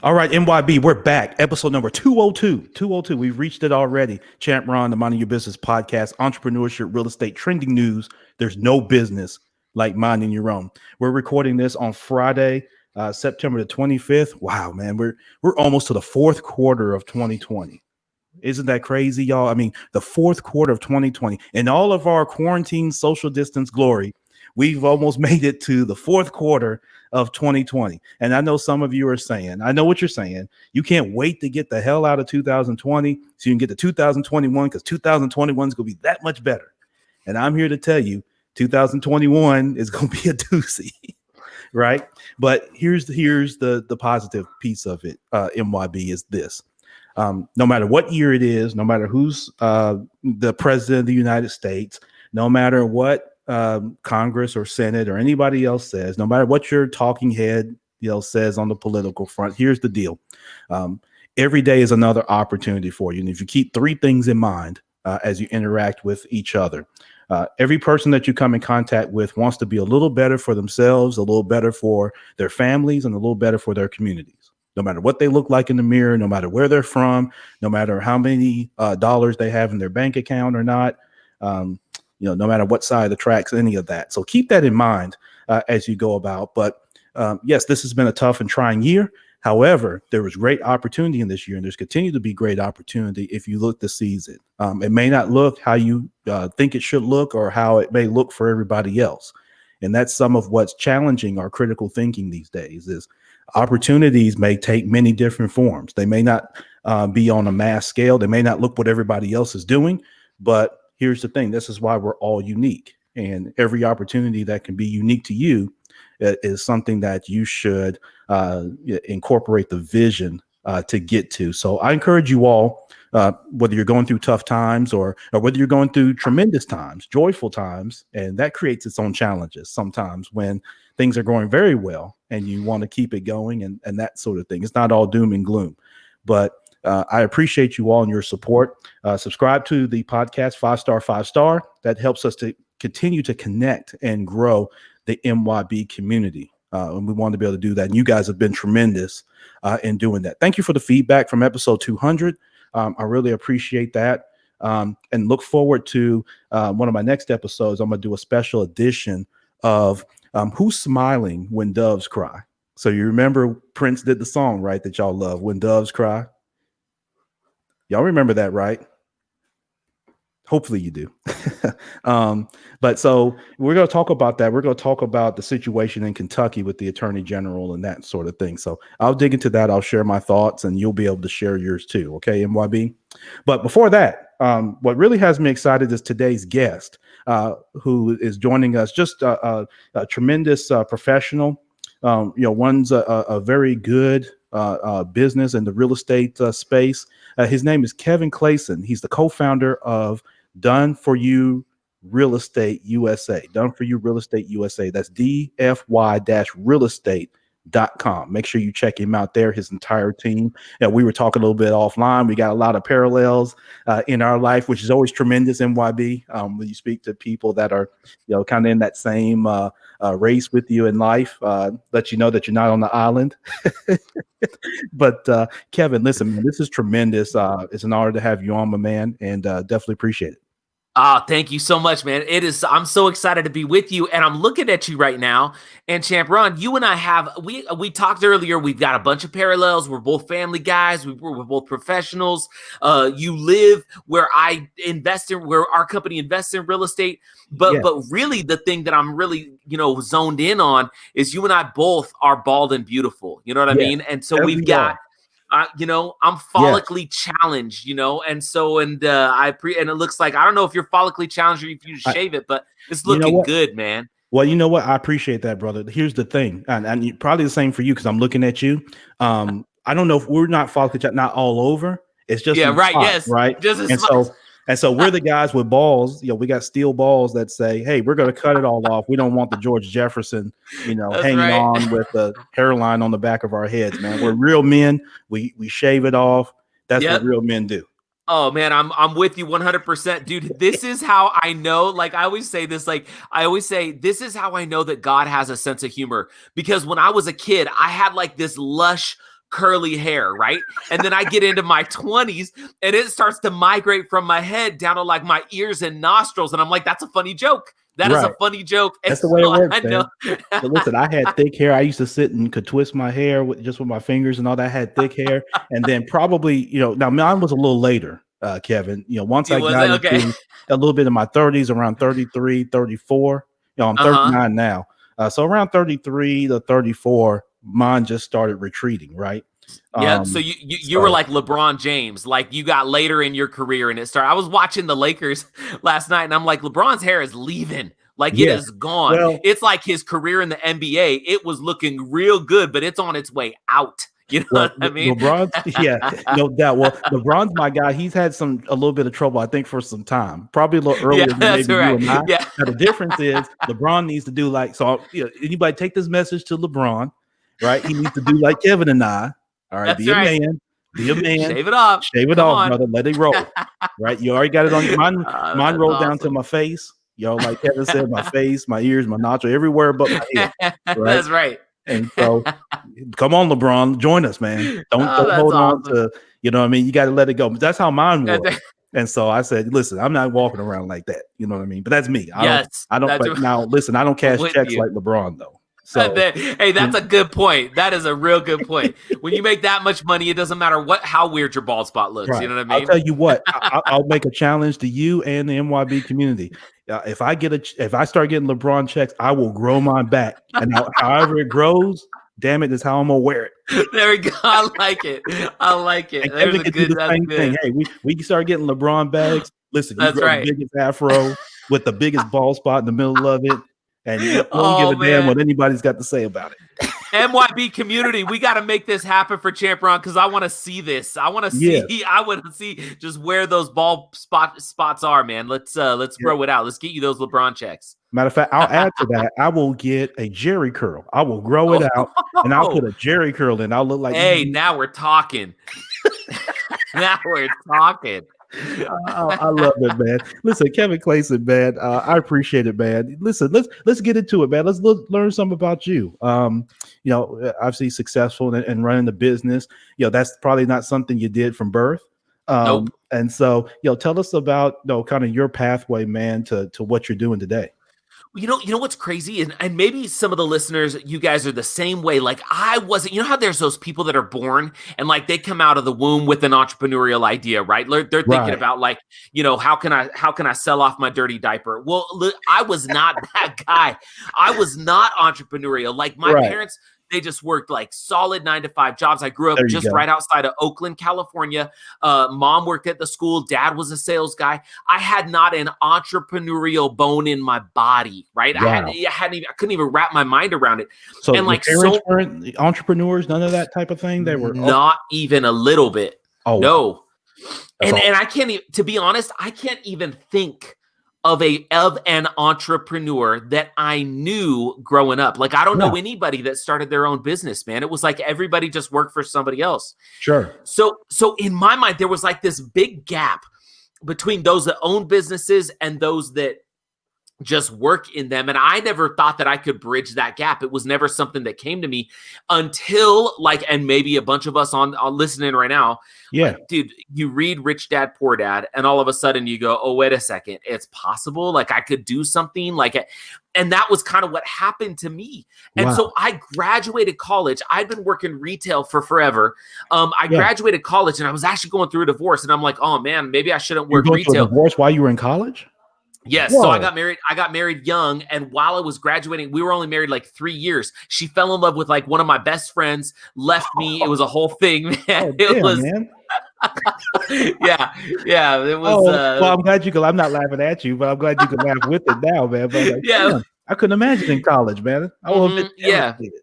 All right, MYB, we're back. Episode number 202. 202. We've reached it already. Champ Ron, the Minding Your Business podcast, entrepreneurship, real estate, trending news. There's no business like minding your own. We're recording this on Friday, September the 25th. Wow, man, we're almost to the fourth quarter of 2020. Isn't that crazy, y'all? I mean, the fourth quarter of 2020, in all of our quarantine social distance glory, we've almost made it to the fourth quarter of 2020. And I know some of you are saying, I know what you're saying. You can't wait to get the hell out of 2020 so you can get to 2021 because 2021 is going to be that much better. And I'm here to tell you, 2021 is going to be a doozy, right? But here's the positive piece of it, MYB, is this. No matter what year it is, no matter who's the president of the United States, no matter what Congress or Senate or anybody else says, no matter what your talking head says on the political front, here's the deal. Every day is another opportunity for you. And if you keep three things in mind as you interact with each other, every person that you come in contact with wants to be a little better for themselves, a little better for their families, and a little better for their communities. No matter what they look like in the mirror, no matter where they're from, no matter how many dollars they have in their bank account or not, no matter what side of the tracks, any of that. So keep that in mind as you go about. But yes, this has been a tough and trying year. However, there was great opportunity in this year, and there's continued to be great opportunity if you look to seize it. It may not look how you think it should look or how it may look for everybody else. And that's some of what's challenging our critical thinking these days is opportunities may take many different forms. They may not be on a mass scale. They may not look what everybody else is doing, but here's the thing. This is why we're all unique, and every opportunity that can be unique to you is something that you should incorporate the vision to get to. So I encourage you all, whether you're going through tough times or whether you're going through tremendous times, joyful times, and that creates its own challenges sometimes when things are going very well and you want to keep it going and that sort of thing. It's not all doom and gloom, but I appreciate you all and your support. Subscribe to the podcast, 5-star. That helps us to continue to connect and grow the MYB community. And we want to be able to do that. And you guys have been tremendous in doing that. Thank you for the feedback from episode 200. I really appreciate that. And look forward to one of my next episodes. I'm going to do a special edition of Who's Smiling When Doves Cry. So you remember Prince did the song, right, that y'all love, When Doves Cry? Y'all remember that, right? Hopefully you do. But so we're going to talk about that. We're going to talk about the situation in Kentucky with the attorney general and that sort of thing. So I'll dig into that. I'll share my thoughts and you'll be able to share yours too. Okay, MYB. But before that, what really has me excited is today's guest who is joining us. Just a tremendous professional. One's a very good business in the real estate space. His name is Kevin Clayson. He's the co-founder of Done For You Real Estate USA. Done For You Real Estate USA. That's DFY-realestate.com. Make sure you check him out there, his entire team. We were talking a little bit offline. We got a lot of parallels in our life, which is always tremendous, MYB. When you speak to people that are, kind of in that same race with you in life, let you know that you're not on the island. But Kevin, listen, man, this is tremendous. It's an honor to have you on, my man, and definitely appreciate it. Thank you so much, man. I'm so excited to be with you, and I'm looking at you right now. And Champ Ron, you and I we talked earlier. We've got a bunch of parallels. We're both family guys. We're both professionals. You live where I invest in, where our company invests in real estate. But really, the thing that I'm really zoned in on is you and I both are bald and beautiful. You know what I mean? And so we've got. I'm follically challenged, and so, and it looks like, I don't know if you're follically challenged or if you shave it, but it's looking good, man. Well, you know what? I appreciate that, brother. Here's the thing. And probably the same for you, because I'm looking at you. I don't know if we're not follically challenged, not all over. It's just, right. Spot, yes. Right. Just And so we're the guys with balls. We got steel balls that say, hey, we're going to cut it all off. We don't want the George Jefferson, hanging on with the hairline on the back of our heads, man. We're real men. We shave it off. That's what real men do. Oh man, I'm with you 100%, dude. This is how I know, like I always say this, this is how I know that God has a sense of humor, because when I was a kid, I had like this lush curly hair, right? And then I get into my 20s and it starts to migrate from my head down to like my ears and nostrils. And I'm like, that's a funny joke. That is Right. a funny joke. And That's the way it so works, I know. man. So listen, I had thick hair. I used to sit and could twist my hair with my fingers and all that. I had thick hair. And then probably, now mine was a little later, Kevin. Once I got into a little bit in my 30s, around 33, 34. I'm 39 now. So around 33 to 34, mine just started retreating, right? Yeah, so you were like LeBron James, like you got later in your career and it started. I was watching the Lakers last night and I'm like, LeBron's hair is leaving. Like it is gone. Well, it's like his career in the NBA. It was looking real good, but it's on its way out. You know what I mean? LeBron's, yeah, no doubt. Well, LeBron's my guy. He's had a little bit of trouble, I think, for some time. Probably a little earlier than maybe you and I. Yeah. Now, the difference is LeBron needs to do anybody take this message to LeBron, right? He needs to do like Kevin and I. All right, be a man. Shave it off. Brother. Let it roll. Right? You already got it on your mind. Mine rolled down to my face. Like Kevin said, my face, my ears, my nostril, everywhere but my head. Right? That's right. And so, come on, LeBron, join us, man. Don't hold on to, you know what I mean? You got to let it go. But that's how mine was. And so I said, listen, I'm not walking around like that. You know what I mean? But that's me. I don't. Now, listen, I don't cash checks like LeBron, though. So, hey, that's a good point. That is a real good point. When you make that much money, it doesn't matter how weird your bald spot looks. Right. You know what I mean? I'll tell you what. I'll make a challenge to you and the MYB community. If I start getting LeBron checks, I will grow mine back, and however it grows, damn it, is how I'm gonna wear it. There we go. I like it. And Kevin can do the same thing. Hey, we can start getting LeBron bags. Listen, you grow the biggest afro with the biggest bald spot in the middle of it. And you don't give a damn what anybody's got to say about it. MYB community, we got to make this happen for Champ Ron because I want to see this. I want to see just where those bald spots are, man. Let's throw it out. Let's get you those LeBron checks. Matter of fact, I'll add to that. I will get a Jerry curl. I will grow it out, and I'll put a Jerry curl in. I'll look like. Hey, now we're talking. Now we're talking. I love it, man. Listen, Kevin Clayson, man, I appreciate it, man. Listen, let's get into it, man. Let's learn something about you. Obviously successful and running the business. That's probably not something you did from birth. Nope. And so, tell us about kind of your pathway, man, to what you're doing today. You know what's crazy? And maybe some of the listeners, you guys are the same way. Like I wasn't, how there's those people that are born and like they come out of the womb with an entrepreneurial idea, right? They're thinking about like, how can I sell off my dirty diaper? Well, look, I was not that guy. I was not entrepreneurial. Like my parents, they just worked like solid 9-to-5 jobs. I grew up just right outside of Oakland, California. Mom worked at the school. Dad was a sales guy. I had not an entrepreneurial bone in my body, right? Wow. I couldn't even wrap my mind around it. So and like parents weren't entrepreneurs, none of that type of thing. They were not even a little bit. Oh no. And I can't even, to be honest, I can't even think of an entrepreneur that I knew growing up. Like, I don't know anybody that started their own business, man. It was like everybody just worked for somebody else. Sure. So in my mind, there was like this big gap between those that own businesses and those that just work in them. And I never thought that I could bridge that gap. It was never something that came to me until and maybe a bunch of us on listening right now. Yeah. Like, dude, you read Rich Dad, Poor Dad, and all of a sudden you go, oh, wait a second. It's possible. Like I could do something and that was kind of what happened to me. And so I graduated college. I'd been working retail for forever. I graduated college and I was actually going through a divorce. And I'm like, oh man, maybe I shouldn't work retail. Divorce while you were in college? Yes. Whoa. So I got married young. And while I was graduating, we were only married like 3 years. She fell in love with like one of my best friends, left me. It was a whole thing, man. Man. Yeah. It was. Well, I'm glad I'm not laughing at you, but I'm glad you can laugh with it now, man. But I couldn't imagine in college, man. I would have been devastated.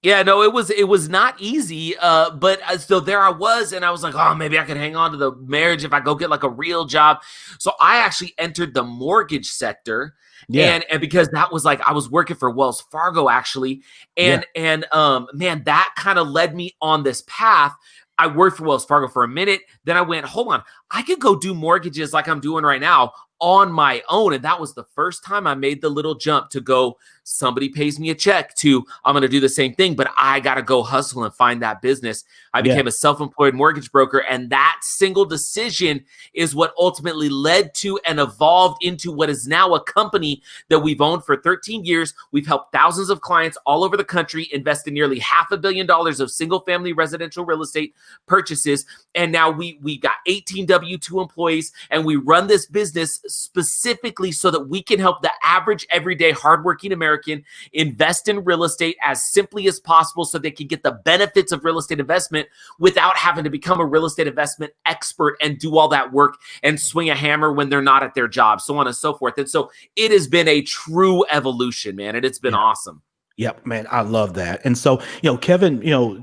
Yeah, no, it was not easy. But so there I was, and I was like, oh, maybe I can hang on to the marriage if I go get like a real job. So I actually entered the mortgage sector. Yeah. And because that was like, I was working for Wells Fargo actually. And man, that kind of led me on this path. I worked for Wells Fargo for a minute. Then I went, hold on, I could go do mortgages like I'm doing right now on my own. And that was the first time I made the little jump to go somebody pays me a check to, I'm going to do the same thing, but I got to go hustle and find that business. I became a self-employed mortgage broker, and that single decision is what ultimately led to and evolved into what is now a company that we've owned for 13 years. We've helped thousands of clients all over the country invest in nearly $500 million of single-family residential real estate purchases, and now we got 18 W-2 employees, and we run this business specifically so that we can help the average, everyday, hardworking American invest in real estate as simply as possible so they can get the benefits of real estate investment without having to become a real estate investment expert and do all that work and swing a hammer when they're not at their job, so on and so forth. And so it has been a true evolution, man, and it's been awesome. Yep, man, I love that. And so, Kevin,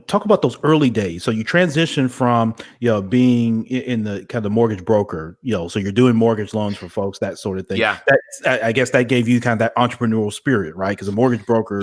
talk about those early days. So you transitioned from, being in the kind of mortgage broker, so you're doing mortgage loans for folks, that sort of thing. Yeah. I guess that gave you kind of that entrepreneurial spirit, right? Because a mortgage broker,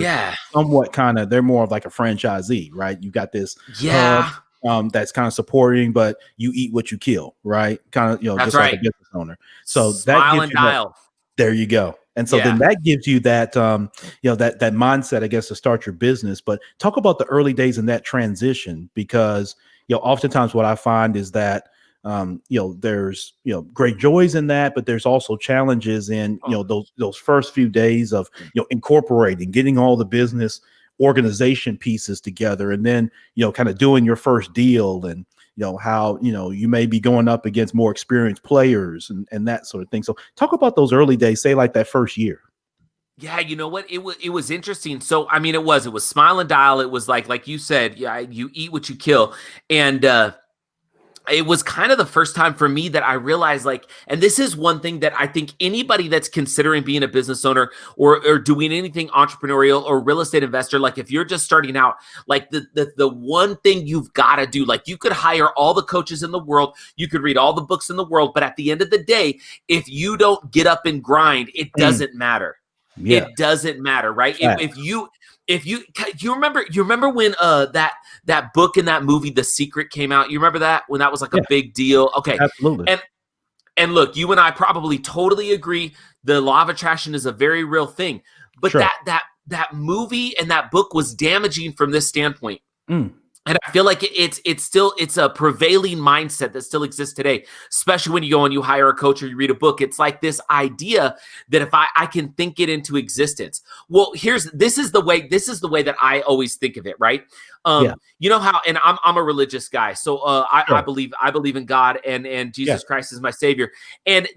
somewhat they're more of like a franchisee, right? You got this hub, that's kind of supporting, but you eat what you kill, right? Kind of, just like a business owner. So Smile and dial. There you go. And so then that gives you that, that mindset, I guess, to start your business. But talk about the early days in that transition, because, oftentimes what I find is that, there's, great joys in that, but there's also challenges in, those first few days of, incorporating, getting all the business organization pieces together, and then, kind of doing your first deal, and, how, you may be going up against more experienced players and that sort of thing. So talk about those early days, say like that first year. Yeah, you know what? It was interesting. So, I mean, it was smile and dial. It was like you said, you eat what you kill. And, it was kind of the first time for me that I realized, and this is one thing that I think anybody that's considering being a business owner or doing anything entrepreneurial or real estate investor, if you're just starting out, the one thing you've got to do, you could hire all the coaches in the world, you could read all the books in the world, but at the end of the day, if you don't get up and grind, it doesn't matter. Yeah. It doesn't matter, right? If you remember when that book and that movie The Secret came out? You remember that, when that was a big deal? Okay. Absolutely. And look, you and I probably totally agree the law of attraction is a very real thing. But that movie and that book was damaging from this standpoint. And I feel like it's a prevailing mindset that still exists today, especially when you go and you hire a coach or you read a book. It's like this idea that if I can think it into existence. Well, this is the way that I always think of it, right? You know how, and I'm a religious guy, so I believe in God and Jesus Christ is my savior. And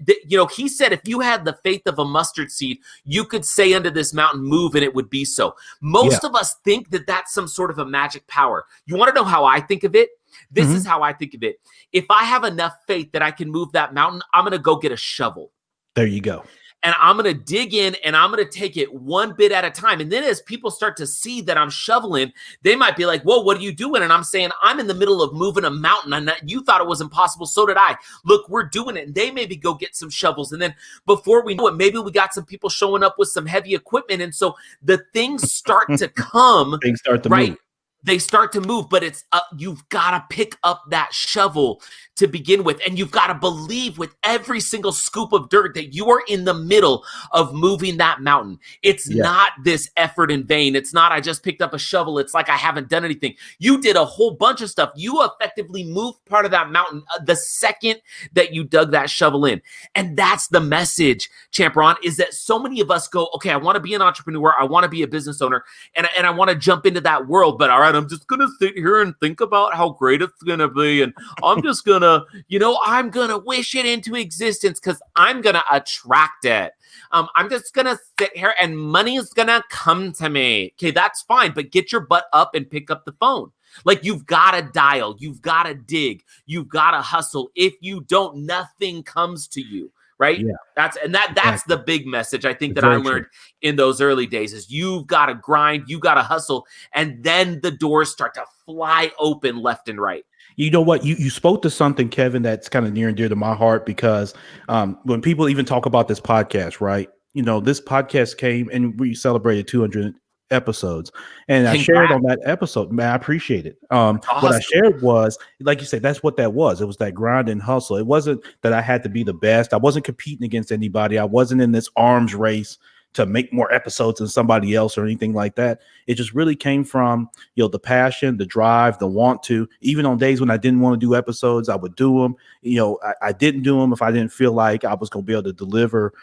he said, if you had the faith of a mustard seed, you could say unto this mountain, move, and it would be so. Most of us think that that's some sort of a magic power. You want to know how I think of it? This is how I think of it. If I have enough faith that I can move that mountain, I'm going to go get a shovel. There you go. And I'm going to dig in and I'm going to take it one bit at a time. And then as people start to see that I'm shoveling, they might be like, whoa, what are you doing? And I'm saying, I'm in the middle of moving a mountain. And you thought it was impossible. So did I. Look, we're doing it. And they maybe go get some shovels. And then before we know it, maybe we got some people showing up with some heavy equipment. And so the things start to come. Things start to move. They start to move, but it's you've got to pick up that shovel to begin with. And you've got to believe with every single scoop of dirt that you are in the middle of moving that mountain. It's not this effort in vain. It's not, I just picked up a shovel. It's like I haven't done anything. You did a whole bunch of stuff. You effectively moved part of that mountain the second that you dug that shovel in. And that's the message, Champ Ron, is that so many of us go, okay, I want to be an entrepreneur. I want to be a business owner. And I want to jump into that world. But all right, I'm just going to sit here and think about how great it's going to be. And I'm just going to, I'm going to wish it into existence because I'm going to attract it. I'm just going to sit here and money is going to come to me. Okay, that's fine. But get your butt up and pick up the phone. You've got to dial. You've got to dig. You've got to hustle. If you don't, nothing comes to you. Right. Yeah. That's the big message I think that I learned in those early days is you've got to grind, you got to hustle, and then the doors start to fly open left and right. You know what? You spoke to something, Kevin, that's kind of near and dear to my heart because when people even talk about this podcast, right? This podcast came and we celebrated 200 episodes, and I shared on that episode. Man, I appreciate it. Awesome. What I shared was, like you said, that's what that was. It was that grind and hustle. It wasn't that I had to be the best. I wasn't competing against anybody. I wasn't in this arms race to make more episodes than somebody else or anything like that. It just really came from, the passion, the drive, the want to. Even on days when I didn't want to do episodes, I would do them. I didn't do them if I didn't feel like I was going to be able to deliver,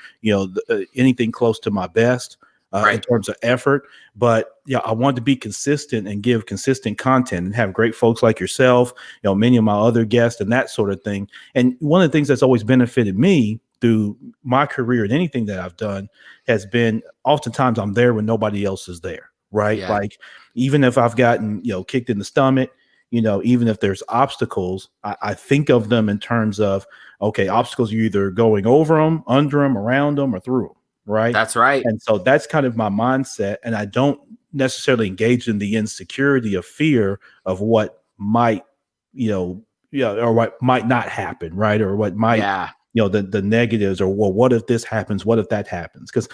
anything close to my best. In terms of effort, but I wanted to be consistent and give consistent content and have great folks like yourself, many of my other guests and that sort of thing. And one of the things that's always benefited me through my career and anything that I've done has been oftentimes I'm there when nobody else is there, right? Yeah. Like even if I've gotten, kicked in the stomach, even if there's obstacles, I think of them in terms of, okay, obstacles, you're either going over them, under them, around them, or through them. Right. That's right. And so that's kind of my mindset. And I don't necessarily engage in the insecurity of fear of what might, or what might not happen. Right. Or what might, the negatives, or well, what if this happens? What if that happens? Because,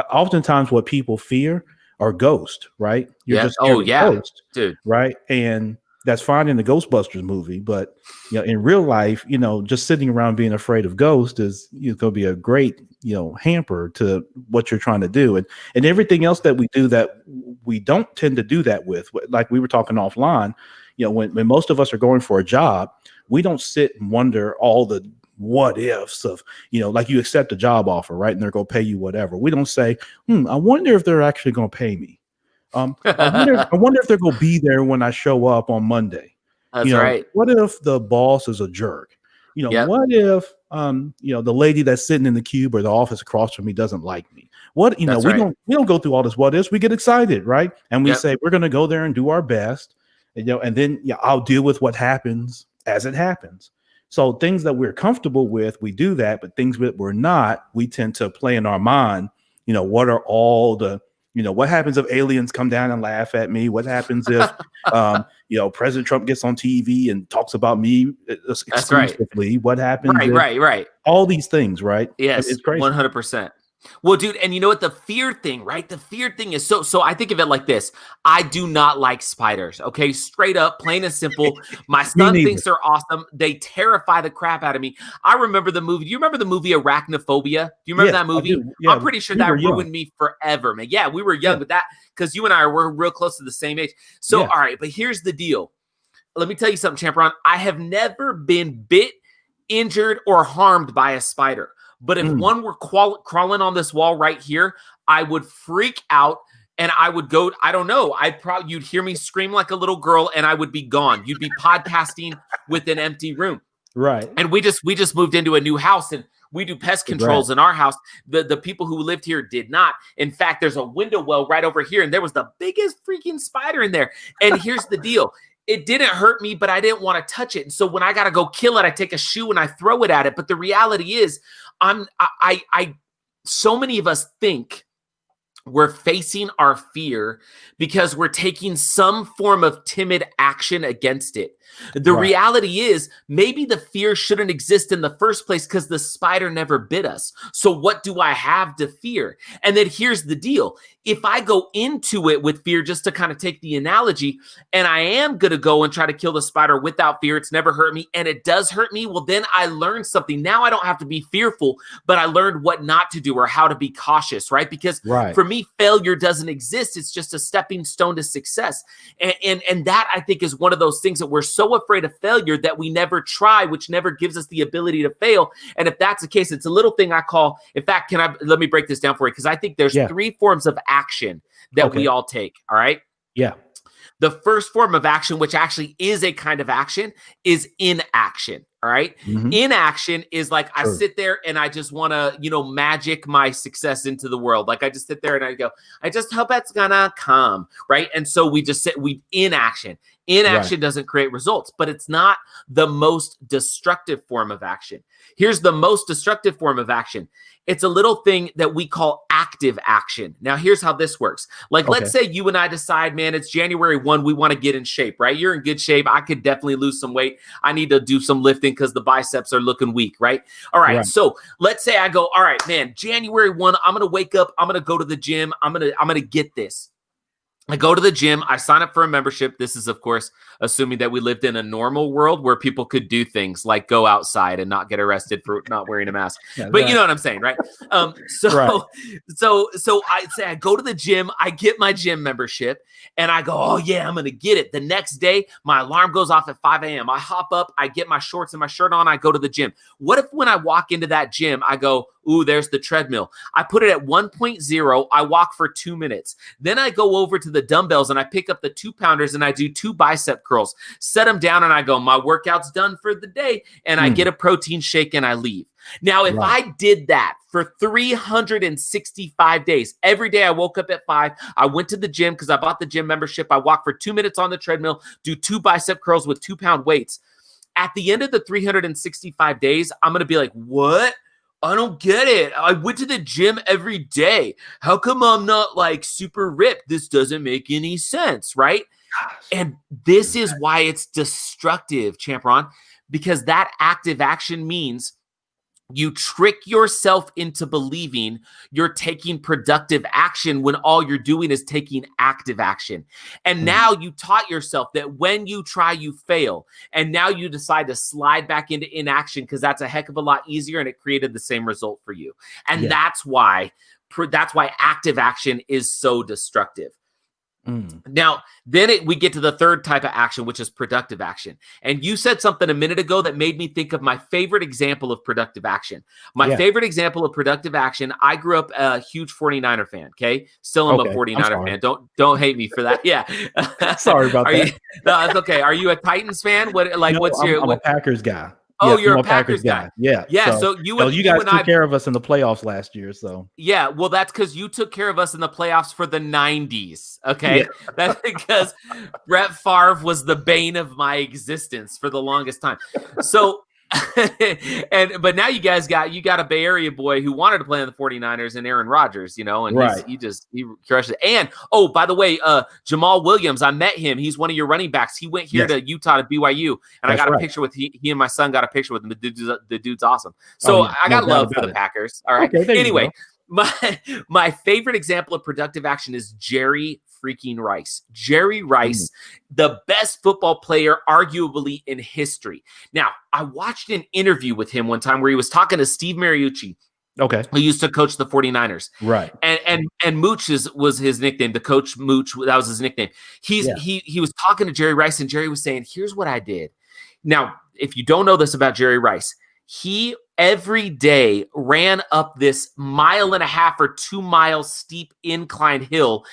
oftentimes what people fear are ghosts. Right. You're just scared of ghosts, dude. Right. And that's fine in the Ghostbusters movie, but in real life, just sitting around being afraid of ghosts is going to be a great, hamper to what you're trying to do, and everything else that we do that we don't tend to do that with. Like we were talking offline, when most of us are going for a job, we don't sit and wonder all the what ifs of, like you accept a job offer, right, and they're going to pay you whatever. We don't say, I wonder if they're actually going to pay me. I wonder if they're going to be there when I show up on Monday. That's right. What if the boss is a jerk? What if, the lady that's sitting in the cube or the office across from me doesn't like me? We don't go through all this what ifs. We get excited, right? And we say, we're going to go there and do our best. And then I'll deal with what happens as it happens. So things that we're comfortable with, we do that, but things that we're not, we tend to play in our mind, what are all the, what happens if aliens come down and laugh at me? What happens if, President Trump gets on TV and talks about me exclusively? Right. What happens? Right. All these things, right? Yes, it's crazy. 100%. Well, dude, and you know what? The fear thing, right? The fear thing is so I think of it like this. I do not like spiders, okay? Straight up, plain and simple. My son thinks they're awesome. They terrify the crap out of me. I remember the movie. Do you remember the movie Arachnophobia? Do you remember that movie? Yeah, I'm pretty sure that ruined me forever, man. Yeah, we were young, but that, because you and I were real close to the same age. So, all right, but here's the deal. Let me tell you something, Champ Ron. I have never been bit, injured, or harmed by a spider. But if one were crawling on this wall right here, I would freak out and I would go, I don't know, you'd hear me scream like a little girl and I would be gone. You'd be podcasting with an empty room. Right. And we just moved into a new house and we do pest controls in our house. The people who lived here did not. In fact, there's a window well right over here and there was the biggest freaking spider in there. And here's the deal. It didn't hurt me, but I didn't want to touch it. And so when I got to go kill it, I take a shoe and I throw it at it. But the reality is, so many of us think we're facing our fear because we're taking some form of timid action against it. The reality is maybe the fear shouldn't exist in the first place because the spider never bit us. So what do I have to fear? And then here's the deal. If I go into it with fear, just to kind of take the analogy, and I am going to go and try to kill the spider without fear, it's never hurt me, and it does hurt me, well, then I learned something. Now I don't have to be fearful, but I learned what not to do or how to be cautious, right? Because for me, failure doesn't exist. It's just a stepping stone to success. And that, I think, is one of those things that we're so afraid of failure that we never try, which never gives us the ability to fail. And if that's the case, it's a little thing I call, in fact, let me break this down for you, because I think there's three forms of action that we all take. All right. Yeah. The first form of action, which actually is a kind of action, is inaction. All right. Inaction is like I sit there and I just want to, magic my success into the world. Like I just sit there and I go, I just hope it's gonna come. Right. And so we just inaction. Inaction doesn't create results, but it's not the most destructive form of action. Here's the most destructive form of action. It's a little thing that we call active action. Now, here's how this works. Like, let's say you and I decide, man, it's January 1. We want to get in shape, right? You're in good shape. I could definitely lose some weight. I need to do some lifting because the biceps are looking weak, right? All right. So let's say I go, all right, man, January 1, I'm going to wake up. I'm going to go to the gym. I'm going to get this. I go to the gym. I sign up for a membership. This is, of course, assuming that we lived in a normal world where people could do things like go outside and not get arrested for not wearing a mask. That's But right. you know what I'm saying, right? So, Right. so I say I go to the gym. I get my gym membership, and I go, oh yeah, I'm gonna get it. The next day, my alarm goes off at 5 a.m. I hop up. I get my shorts and my shirt on. I go to the gym. What if when I walk into that gym, I go, ooh, there's the treadmill. I put it at 1.0. I walk for 2 minutes. Then I go over to the dumbbells and I pick up the 2-pounders and I do 2 bicep curls, set them down, and I go, my workout's done for the day. And I get a protein shake and I leave. Now, if I did that for 365 days, every day I woke up at 5, I went to the gym because I bought the gym membership. I walked for 2 minutes on the treadmill, do 2 bicep curls with 2-pound weights. At the end of the 365 days, I'm going to be like, what? I don't get it. I went to the gym every day. How come I'm not like super ripped? This doesn't make any sense, right? And this is why it's destructive, Champ Ron, because that active action means you trick yourself into believing you're taking productive action when all you're doing is taking active action. And now you taught yourself that when you try, you fail. And now you decide to slide back into inaction because that's a heck of a lot easier and it created the same result for you. And that's why active action is so destructive. Now, then we get to the third type of action, which is productive action. And you said something a minute ago that made me think of my favorite example of productive action. My favorite example of productive action, I grew up a huge 49er fan, okay? Still am a 49er fan. Don't hate me for that. Yeah. Sorry about that. No, that's okay. Are you a Titans fan? I'm a Packers guy. Oh, yes, you're I'm a Packers guy. Yeah. Yeah. So you guys took care of us in the playoffs last year. So yeah, well, that's because you took care of us in the playoffs for the 90s. Okay. Yeah. That's because Brett Favre was the bane of my existence for the longest time. So but now you got a Bay Area boy who wanted to play on the 49ers and Aaron Rodgers, and he crushed it. And by the way, Jamal Williams, I met him. He's one of your running backs. He went here to Utah to BYU, and I got a picture with he and my son got a picture with him. The dude's awesome. So I got love for the Packers. All right. Okay, anyway, my favorite example of productive action is Jerry freaking Rice. Jerry Rice, the best football player arguably in history. Now, I watched an interview with him one time where he was talking to Steve Mariucci, who used to coach the 49ers. Right. And Mooch was his nickname. The coach Mooch, that was his nickname. He was talking to Jerry Rice, and Jerry was saying, here's what I did. Now, if you don't know this about Jerry Rice, he every day ran up this 1.5 or 2 mile steep incline hill,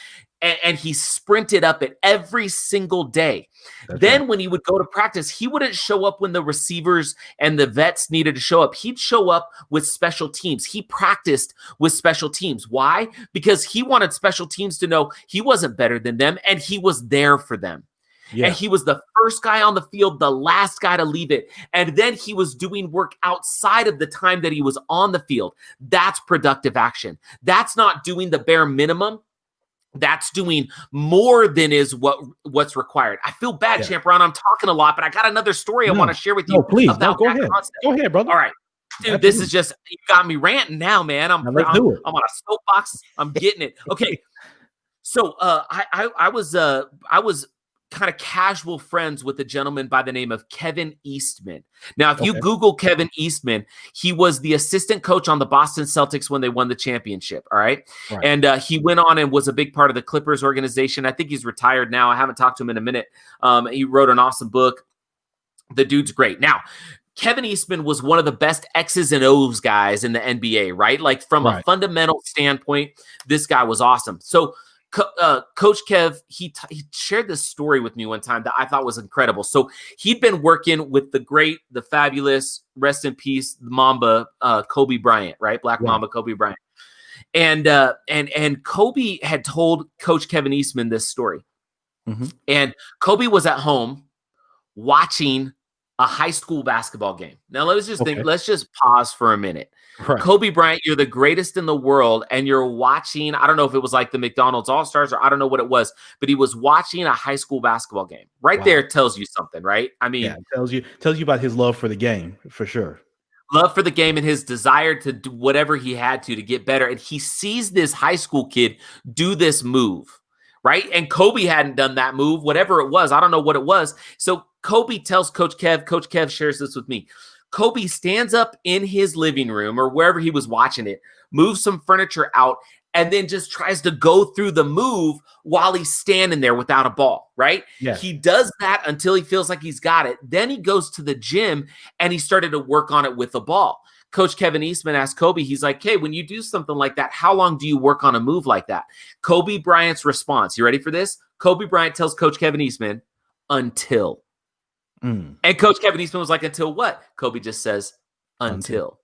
and he sprinted up it every single day. Then when he would go to practice, he wouldn't show up when the receivers and the vets needed to show up. He'd show up with special teams. He practiced with special teams. Why? Because he wanted special teams to know he wasn't better than them, and he was there for them. Yeah. And he was the first guy on the field, the last guy to leave it. And then he was doing work outside of the time that he was on the field. That's productive action. That's not doing the bare minimum. That's doing more than is what's required. I feel bad, Champ Ron. I'm talking a lot, but I got another story I want to share with you. No, please. Go ahead. Go ahead, brother. All right. Dude, this is just, you got me ranting now, man. I'm on a soapbox. I'm getting it. Okay. So I was kind of casual friends with a gentleman by the name of Kevin Eastman. Now, if you Google Kevin Eastman, he was the assistant coach on the Boston Celtics when they won the championship. All right. And he went on and was a big part of the Clippers organization. I think he's retired now. I haven't talked to him in a minute. He wrote an awesome book. The dude's great. Now, Kevin Eastman was one of the best X's and O's guys in the NBA, right? Like from a fundamental standpoint, this guy was awesome. So Coach Kev, he shared this story with me one time that I thought was incredible. So he'd been working with the great, the fabulous, rest in peace, Mamba, Kobe Bryant, right? Black Mamba, Kobe Bryant. And Kobe had told Coach Kevin Eastman this story. And Kobe was at home watching a high school basketball game. Now let's just pause for a minute. Right. Kobe Bryant, you're the greatest in the world, and you're watching, I don't know if it was like the McDonald's All-Stars or I don't know what it was, but he was watching a high school basketball game. Right there tells you something, right? I mean, it tells you about his love for the game, for sure. Love for the game and his desire to do whatever he had to get better. And he sees this high school kid do this move, right? And Kobe hadn't done that move, whatever it was. I don't know what it was. So Kobe tells Coach Kev shares this with me. Kobe stands up in his living room or wherever he was watching it, moves some furniture out, and then just tries to go through the move while he's standing there without a ball, right? Yes. He does that until he feels like he's got it. Then he goes to the gym and he started to work on it with the ball. Coach Kevin Eastman asked Kobe, he's like, hey, when you do something like that, how long do you work on a move like that? Kobe Bryant's response, you ready for this? Kobe Bryant tells Coach Kevin Eastman, until. And Coach Kevin Eastman was like, until what? Kobe just says, until.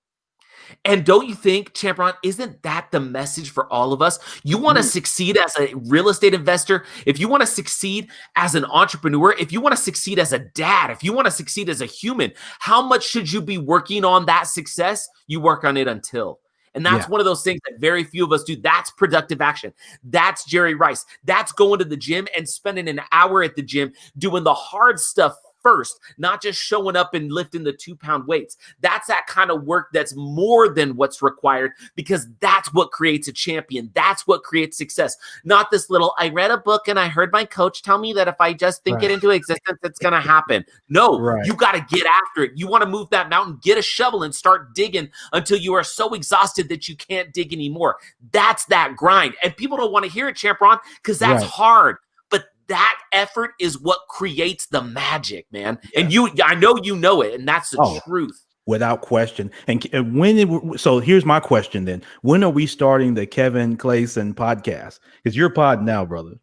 And don't you think, Champ Ron, isn't that the message for all of us? You want to succeed as a real estate investor, if you want to succeed as an entrepreneur, if you want to succeed as a dad, if you want to succeed as a human, how much should you be working on that success? You work on it until. And that's one of those things that very few of us do. That's productive action. That's Jerry Rice. That's going to the gym and spending an hour at the gym doing the hard stuff first, not just showing up and lifting the 2-pound weights. That's that kind of work that's more than what's required, because that's what creates a champion. That's what creates success. Not this little, I read a book and I heard my coach tell me that if I just think it into existence, it's going to happen. No, you got to get after it. You want to move that mountain, get a shovel and start digging until you are so exhausted that you can't dig anymore. That's that grind. And people don't want to hear it, Champ Ron, because that's hard. That effort is what creates the magic, man. And I know you know it, and that's the truth. Without question. And so here's my question then. When are we starting the Kevin Clayson podcast? It's your pod now, brother.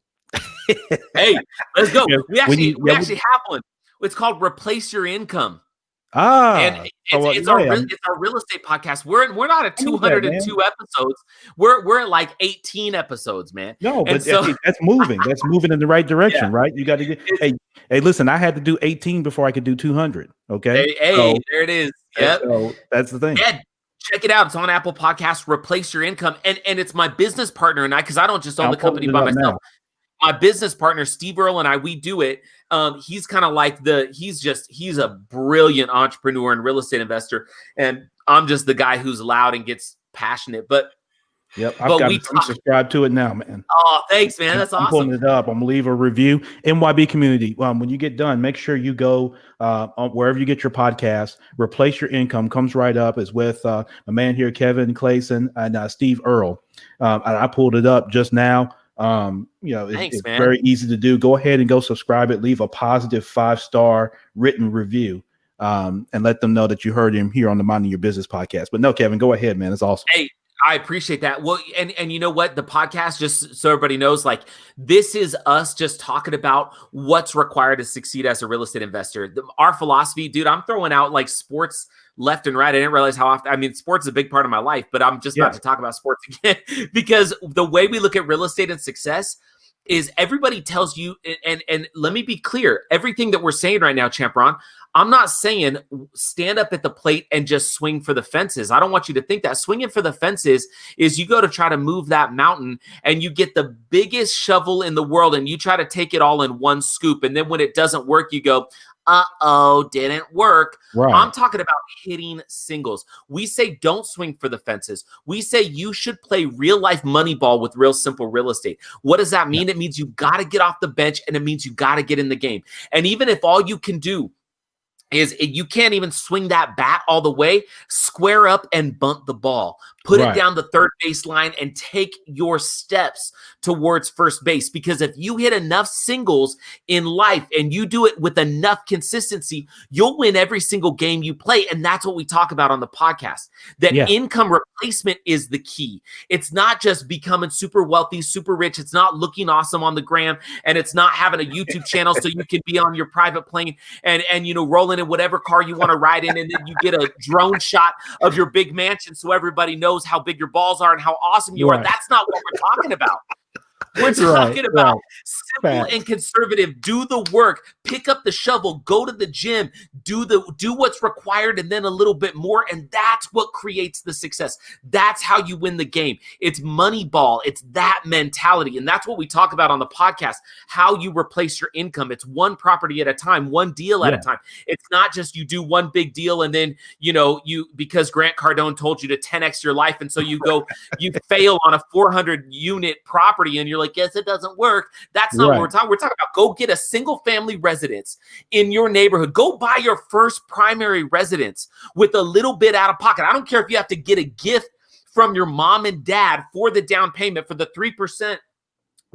Hey, let's go. We actually have one. It's called Replace Your Income. And it's our real estate podcast. We're not at 202 episodes. We're at like 18 episodes, man. No, but that's moving. That's moving in the right direction, right? You got to get. Hey, listen. I had to do 18 before I could do 200. Okay. Hey, there it is. Yep. So that's the thing. Yeah, check it out. It's on Apple Podcasts. Replace Your Income, and it's my business partner and I, because I don't just own the company by myself. Now. My business partner, Steve Earle, and I, we do it. He's kind of like he's a brilliant entrepreneur and real estate investor. And I'm just the guy who's loud and gets passionate. But I've got to subscribe to it now, man. Oh, thanks, man. That's awesome. I'm pulling it up. I'm going to leave a review. MYB community. When you get done, make sure you go wherever you get your podcast. Replace Your Income comes right up. It's with a man here, Kevin Clayson, and Steve Earle. And I pulled it up just now. It's very easy to do. Go ahead and go subscribe it. Leave a positive 5-star written review, and let them know that you heard him here on the Minding Your Business podcast. But no, Kevin, go ahead, man. It's awesome. Hey, I appreciate that. Well, and you know what? The podcast, just so everybody knows, like, this is us just talking about what's required to succeed as a real estate investor. Our philosophy, dude, I'm throwing out like sports left and right. I didn't realize how often. I mean, sports is a big part of my life, but I'm just about to talk about sports again because the way we look at real estate and success is everybody tells you, and let me be clear, everything that we're saying right now, Champ Ron, I'm not saying stand up at the plate and just swing for the fences. I don't want you to think that. Swinging for the fences is you go to try to move that mountain and you get the biggest shovel in the world and you try to take it all in one scoop. And then when it doesn't work, you go, didn't work. Right. I'm talking about hitting singles. We say don't swing for the fences. We say you should play real life Moneyball with real simple real estate. What does that mean? It means you got to get off the bench and it means you got to get in the game. And even if all you can do is you can't even swing that bat all the way, square up and bunt the ball. Put it down the third base line and take your steps towards first base. Because if you hit enough singles in life and you do it with enough consistency, you'll win every single game you play. And that's what we talk about on the podcast. That income replacement is the key. It's not just becoming super wealthy, super rich. It's not looking awesome on the gram. And it's not having a YouTube channel so you can be on your private plane and rolling in whatever car you want to ride in. And then you get a drone shot of your big mansion so everybody knows how big your balls are and how awesome you are. That's not what we're talking about. We're talking about simple and conservative. Do the work. pick up the shovel, go to the gym, do what's required, and then a little bit more. And that's what creates the success. That's how you win the game. It's Moneyball. It's that mentality. And that's what we talk about on the podcast, how you replace your income. It's one property at a time, one deal at a time. It's not just you do one big deal and then, because Grant Cardone told you to 10x your life. And so you fail on a 400 unit property and you're like, yes, it doesn't work. That's not what we're talking. We're talking about go get a single family residence in your neighborhood. Go buy your first primary residence with a little bit out of pocket. I don't care if you have to get a gift from your mom and dad for the down payment for the 3%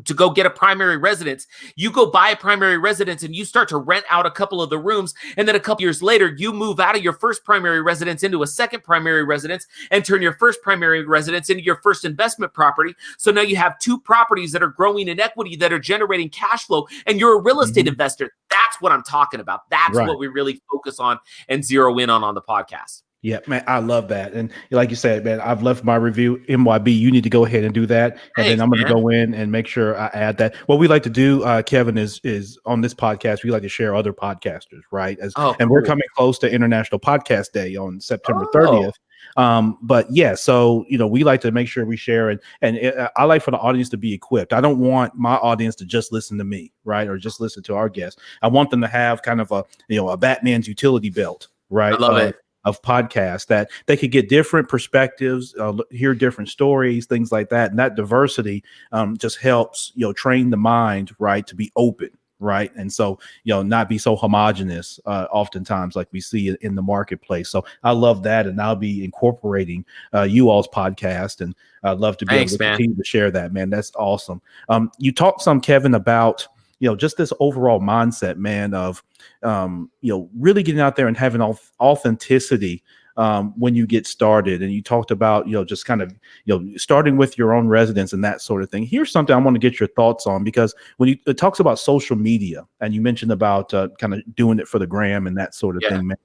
to go get a primary residence. You go buy a primary residence and you start to rent out a couple of the rooms. And then a couple years later, you move out of your first primary residence into a second primary residence and turn your first primary residence into your first investment property. So now you have two properties that are growing in equity that are generating cash flow, and you're a real estate investor. That's what I'm talking about. That's what we really focus on and zero in on the podcast. Yeah, man, I love that. And like you said, man, I've left my review. MYB, you need to go ahead and do that. And then I'm going to go in and make sure I add that. What we like to do, Kevin, is on this podcast, we like to share other podcasters, right? And we're coming close to International Podcast Day on September 30th. But yeah, so, we like to make sure we share and I like for the audience to be equipped. I don't want my audience to just listen to me, right? Or just listen to our guests. I want them to have kind of a Batman's utility belt, right? I love it. Of podcasts that they could get different perspectives, hear different stories, things like that. And that diversity just helps, train the mind, right, to be open, right? And so, not be so homogenous oftentimes like we see in the marketplace. So I love that. And I'll be incorporating you all's podcast, and I'd love to be able to continue to share that, man. That's awesome. You talked some, Kevin, about just this overall mindset, man, of, really getting out there and having authenticity when you get started. And you talked about, just kind of, starting with your own residence and that sort of thing. Here's something I want to get your thoughts on, because when it talks about social media, and you mentioned about kind of doing it for the gram and that sort of thing, man.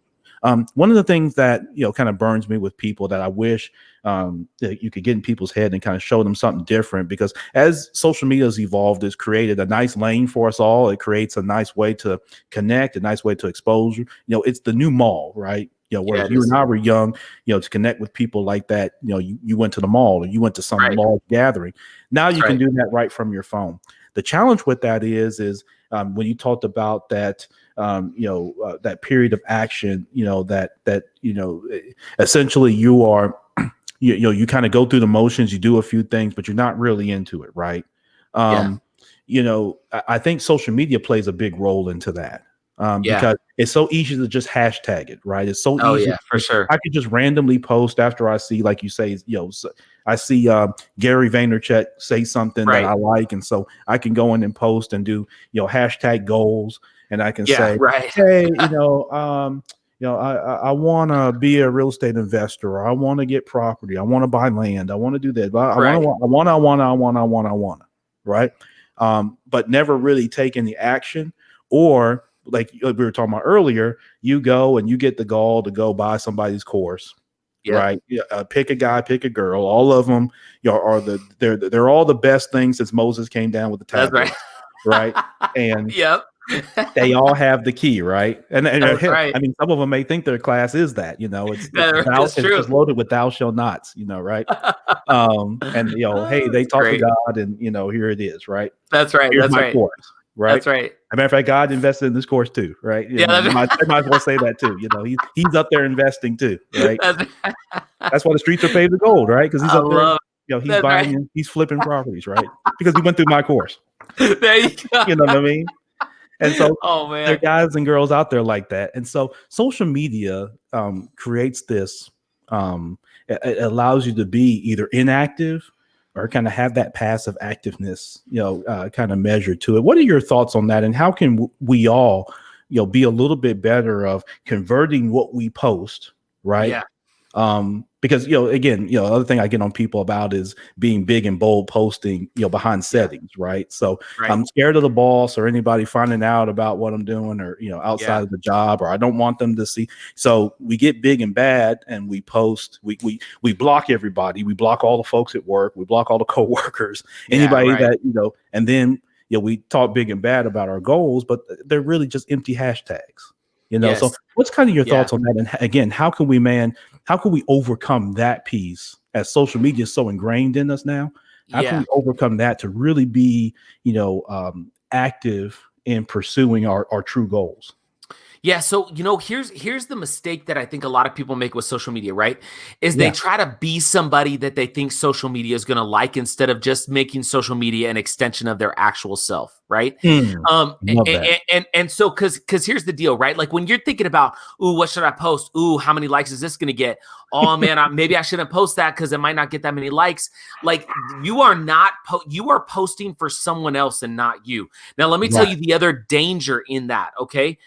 One of the things that, kind of burns me with people that I wish that you could get in people's head and kind of show them something different, because as social media has evolved, it's created a nice lane for us all. It creates a nice way to connect, a nice way to expose. It's the new mall, right? Whereas you and I were young, to connect with people like that, you went to the mall or you went to some mall gathering. Now you can do that right from your phone. The challenge with that is when you talked about that, that period of action, that essentially you are, you kind of go through the motions, you do a few things, but you're not really into it, right? I think social media plays a big role into that. Because it's so easy to just hashtag it, right? It's so easy. For sure. I could just randomly post after I see, like you say, I see Gary Vaynerchuk say something that I like, and so I can go in and post and do, hashtag goals, and I can say, hey, I want to be a real estate investor, or I want to get property, I want to buy land, I want to do that, but I want, right? But never really taking the action, or like we were talking about earlier, you go and you get the gall to go buy somebody's course, right? Pick a guy, pick a girl. All of them, they're all the best things since Moses came down with the tablets, right? And they all have the key, right? And I mean, some of them may think their class is that, it's just loaded with thou shall nots, right? Hey, they talk to God, and here it is, right? That's right. Here's my course. Right. That's right. As a matter of fact, God invested in this course too, right? I might as well say that too. He's up there investing too, right? That's why the streets are paved with gold, right? Because he's up there, he's buying, he's flipping properties, right? Because he went through my course. There you go. You know what I mean? And so, there are guys and girls out there like that. And so, social media creates this. It allows you to be either inactive or kind of have that passive activeness, kind of measure to it. What are your thoughts on that? And how can we all, be a little bit better of converting what we post, right? Yeah. Because, again, other thing I get on people about is being big and bold posting, behind settings, right? So I'm scared of the boss or anybody finding out about what I'm doing, or, outside of the job, or I don't want them to see. So we get big and bad and we post, we block everybody. We block all the folks at work. We block all the coworkers, anybody that, and then, we talk big and bad about our goals, but they're really just empty hashtags. Yes. So what's kind of your Yeah. thoughts on that? And again, how can we overcome that piece, as social media is so ingrained in us now? How can we overcome that to really be, active in pursuing our true goals? Yeah, so here's the mistake that I think a lot of people make with social media, right? Is they try to be somebody that they think social media is going to like, instead of just making social media an extension of their actual self, right? Love that. And so because here's the deal, right? Like when you're thinking about, ooh, what should I post? Ooh, how many likes is this going to get? Oh man, maybe I shouldn't post that because it might not get that many likes. Like you are not you are posting for someone else and not you. Now let me tell you the other danger in that, okay?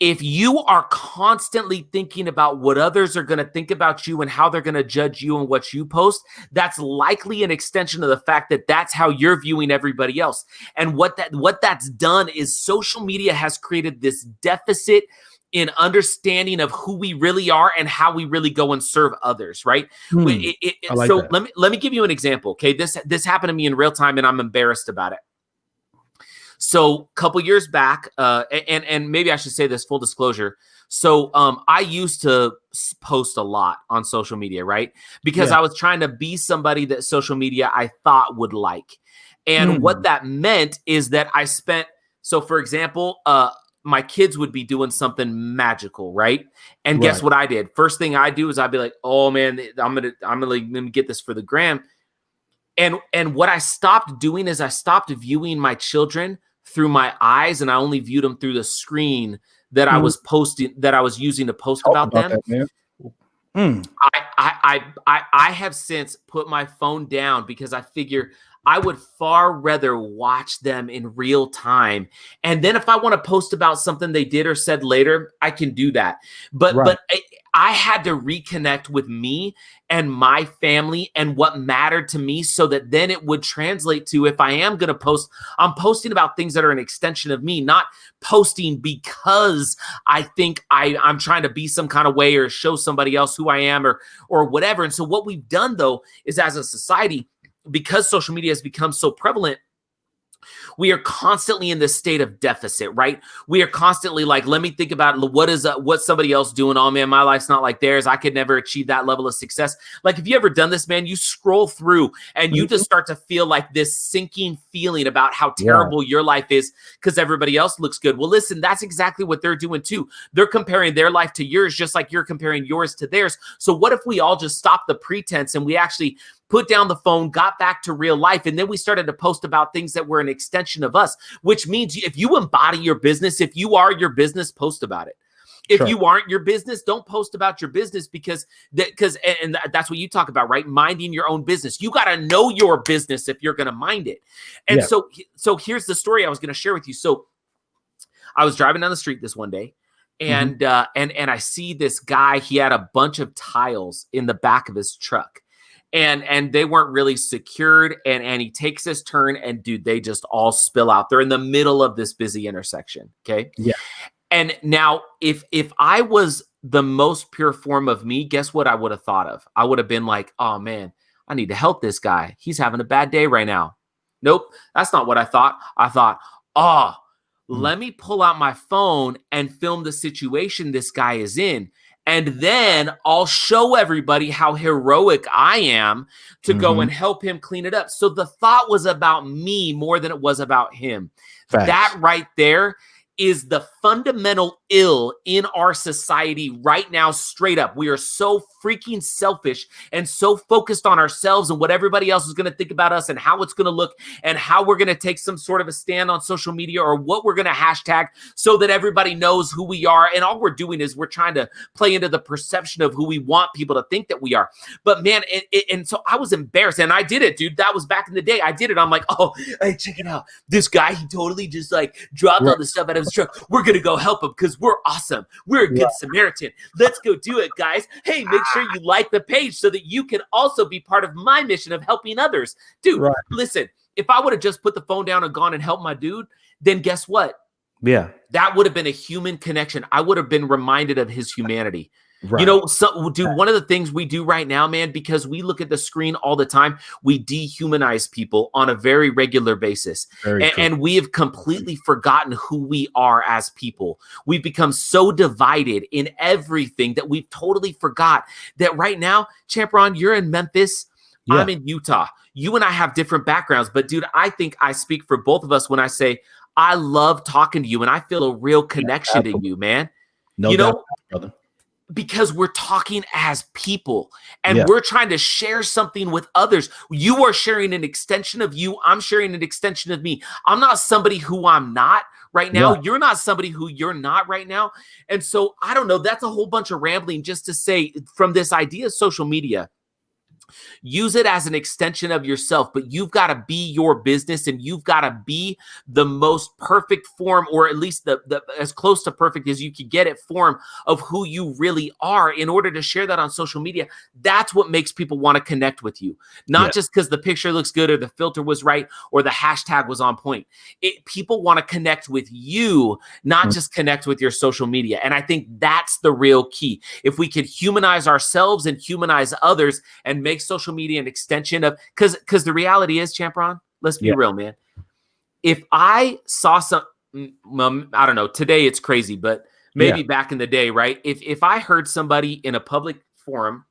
If you are constantly thinking about what others are going to think about you and how they're going to judge you and what you post, that's likely an extension of the fact that that's how you're viewing everybody else. And what that's done is social media has created this deficit in understanding of who we really are and how we really go and serve others, right? I like so that. let me give you an example, okay? This happened to me in real time, and I'm embarrassed about it. So a couple years back, and maybe I should say this, full disclosure. So I used to post a lot on social media, right? Because I was trying to be somebody that social media I thought would like. And what that meant is that I spent, so for example, my kids would be doing something magical, right? And guess what I did? First thing I do is I'd be like, oh man, I'm gonna get this for the gram. And what I stopped doing is I stopped viewing my children through my eyes, and I only viewed them through the screen that I was using to post about them. I have since put my phone down because I figure I would far rather watch them in real time. And then if I want to post about something they did or said later, I can do that. But I had to reconnect with me and my family and what mattered to me, so that then it would translate to, if I am going to post, I'm posting about things that are an extension of me, not posting because I think I'm trying to be some kind of way or show somebody else who I am or whatever. And so what we've done, though, is as a society, because social media has become so prevalent, we are constantly in this state of deficit, right? We are constantly like, let me think about what's somebody else doing. Oh man, my life's not like theirs. I could never achieve that level of success. Like, have you ever done this, man? You scroll through and you just start to feel like this sinking feeling about how terrible your life is because everybody else looks good. Well, listen, that's exactly what they're doing too. They're comparing their life to yours, just like you're comparing yours to theirs. So what if we all just stop the pretense and we actually put down the phone, got back to real life, and then we started to post about things that were an extension of us, which means if you embody your business, if you are your business, post about it. If you aren't your business, don't post about your business, because that's what you talk about, right? Minding your own business. You got to know your business if you're going to mind it. And so here's the story I was going to share with you. So I was driving down the street this one day, and I see this guy. He had a bunch of tiles in the back of his truck. And they weren't really secured, and he takes this turn, and dude, they just all spill out. They're in the middle of this busy intersection. Okay. Yeah. And now if I was the most pure form of me, guess what I would have thought of? I would have been like, oh man, I need to help this guy. He's having a bad day right now. Nope. That's not what I thought. I thought, let me pull out my phone and film the situation this guy is in. And then I'll show everybody how heroic I am to go and help him clean it up. So the thought was about me more than it was about him. Facts. That right there is the fundamental ill in our society right now, straight up. We are so freaking selfish and so focused on ourselves and what everybody else is going to think about us and how it's going to look and how we're going to take some sort of a stand on social media or what we're going to hashtag so that everybody knows who we are. And all we're doing is we're trying to play into the perception of who we want people to think that we are. But man, and so I was embarrassed, and I did it, dude. That was back in the day. I did it. I'm like, oh, hey, check it out. This guy, he totally just like dropped all the stuff out of his truck. We're going to go help him because we're awesome. We're a good Samaritan. Let's go do it, guys. Hey, make sure you like the page so that you can also be part of my mission of helping others. Dude, listen, if I would have just put the phone down and gone and helped my dude, then guess what? Yeah. That would have been a human connection. I would have been reminded of his humanity. You Right. know, so dude, one of the things we do right now, man, because we look at the screen all the time, we dehumanize people on a very regular basis. Very true. And we have completely forgotten who we are as people. We've become so divided in everything that we've totally forgot that right now, Champ Ron, you're in Memphis. Yeah. I'm in Utah. You and I have different backgrounds, but dude, I think I speak for both of us when I say I love talking to you and I feel a real connection to you, man. No You doubt, know, brother. because we're talking as people and Yeah. we're trying to share something with others. You are sharing an extension of you. I'm sharing an extension of me. I'm not somebody who I'm not right now. Right. You're not somebody who you're not right now. And so I don't know. That's a whole bunch of rambling just to say from this idea of social media. Use it as an extension of yourself, but you've got to be your business and you've got to be the most perfect form, or at least the as close to perfect as you could get it form of who you really are in order to share that on social media. That's what makes people want to connect with you. Not just because the picture looks good or the filter was right or the hashtag was on point. People want to connect with you, not just connect with your social media. And I think that's the real key. If we could humanize ourselves and humanize others and make social media an extension of, because the reality is, Champron, let's be real, man. If I saw some, I don't know, today it's crazy, but maybe back in the day, right? If I heard somebody in a public forum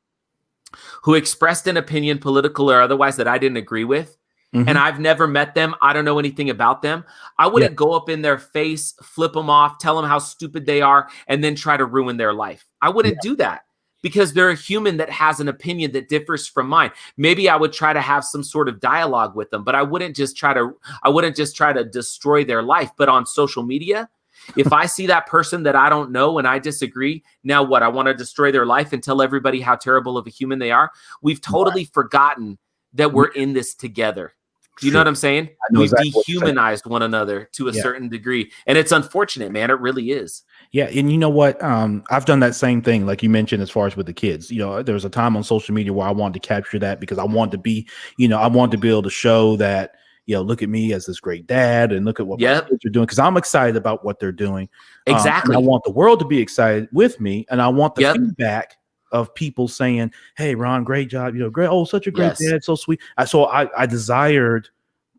who expressed an opinion, political or otherwise, that I didn't agree with, and I've never met them, I don't know anything about them, I wouldn't go up in their face, flip them off, tell them how stupid they are, and then try to ruin their life. I wouldn't do that. Because they're a human that has an opinion that differs from mine. Maybe I would try to have some sort of dialogue with them, but I wouldn't just try to destroy their life. But on social media, if I see that person that I don't know and I disagree, now what? I want to destroy their life and tell everybody how terrible of a human they are. We've totally forgotten that we're in this together. Do you know what I'm saying? We've dehumanized one another to a certain degree. And it's unfortunate, man. It really is. Yeah. And you know what? I've done that same thing, like you mentioned, as far as with the kids. You know, there was a time on social media where I wanted to capture that because I wanted to be, I wanted to be able to show that, look at me as this great dad and look at what my kids are doing, because I'm excited about what they're doing. Exactly. I want the world to be excited with me. And I want the feedback of people saying, "Hey, Ron, great job. Great. Oh, such a great dad. So sweet." I desired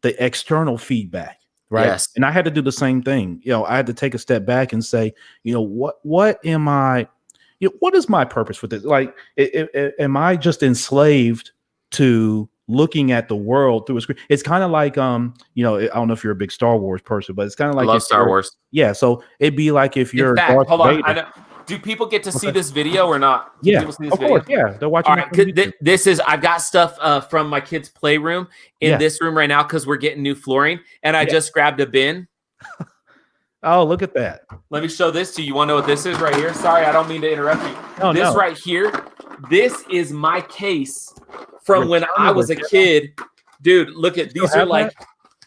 the external feedback, right? Yes. And I had to do the same thing. I had to take a step back and say, what am I? What is my purpose with this? Like, am I just enslaved to looking at the world through a screen? It's kind of like, I don't know if you're a big Star Wars person, but it's kind of like I love Star Wars. Yeah, so it'd be like if you're Darth Vader. I know. Do people get to see this video or not? Of course. Yeah, they're watching. All right, this is, I've got stuff from my kids' playroom in this room right now because we're getting new flooring, and I just grabbed a bin. Oh, look at that. Let me show this to you. You want to know what this is right here? Sorry, I don't mean to interrupt you. This right here, this is my case from when I was a kid. Dude, look at these are like,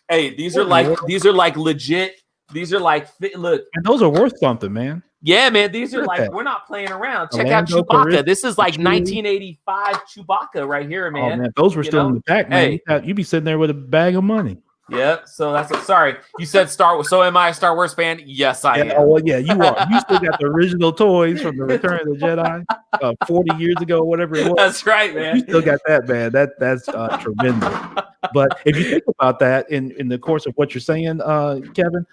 hey, these are like legit. These are like, look. And those are worth something, man. Yeah, man. These are like, we're not playing around. Check out Chewbacca. This is like 1985 Chewbacca right here, man. Oh, man. Those were still in the pack, man. Hey. You'd be sitting there with a bag of money. Yep. So that's sorry. You said Star Wars. So am I a Star Wars fan? Yes, I am. Oh, well, yeah, you are. You still got the original toys from the Return of the Jedi 40 years ago, whatever it was. That's right, man. You still got that, man. That's tremendous. But if you think about that in the course of what you're saying, Kevin,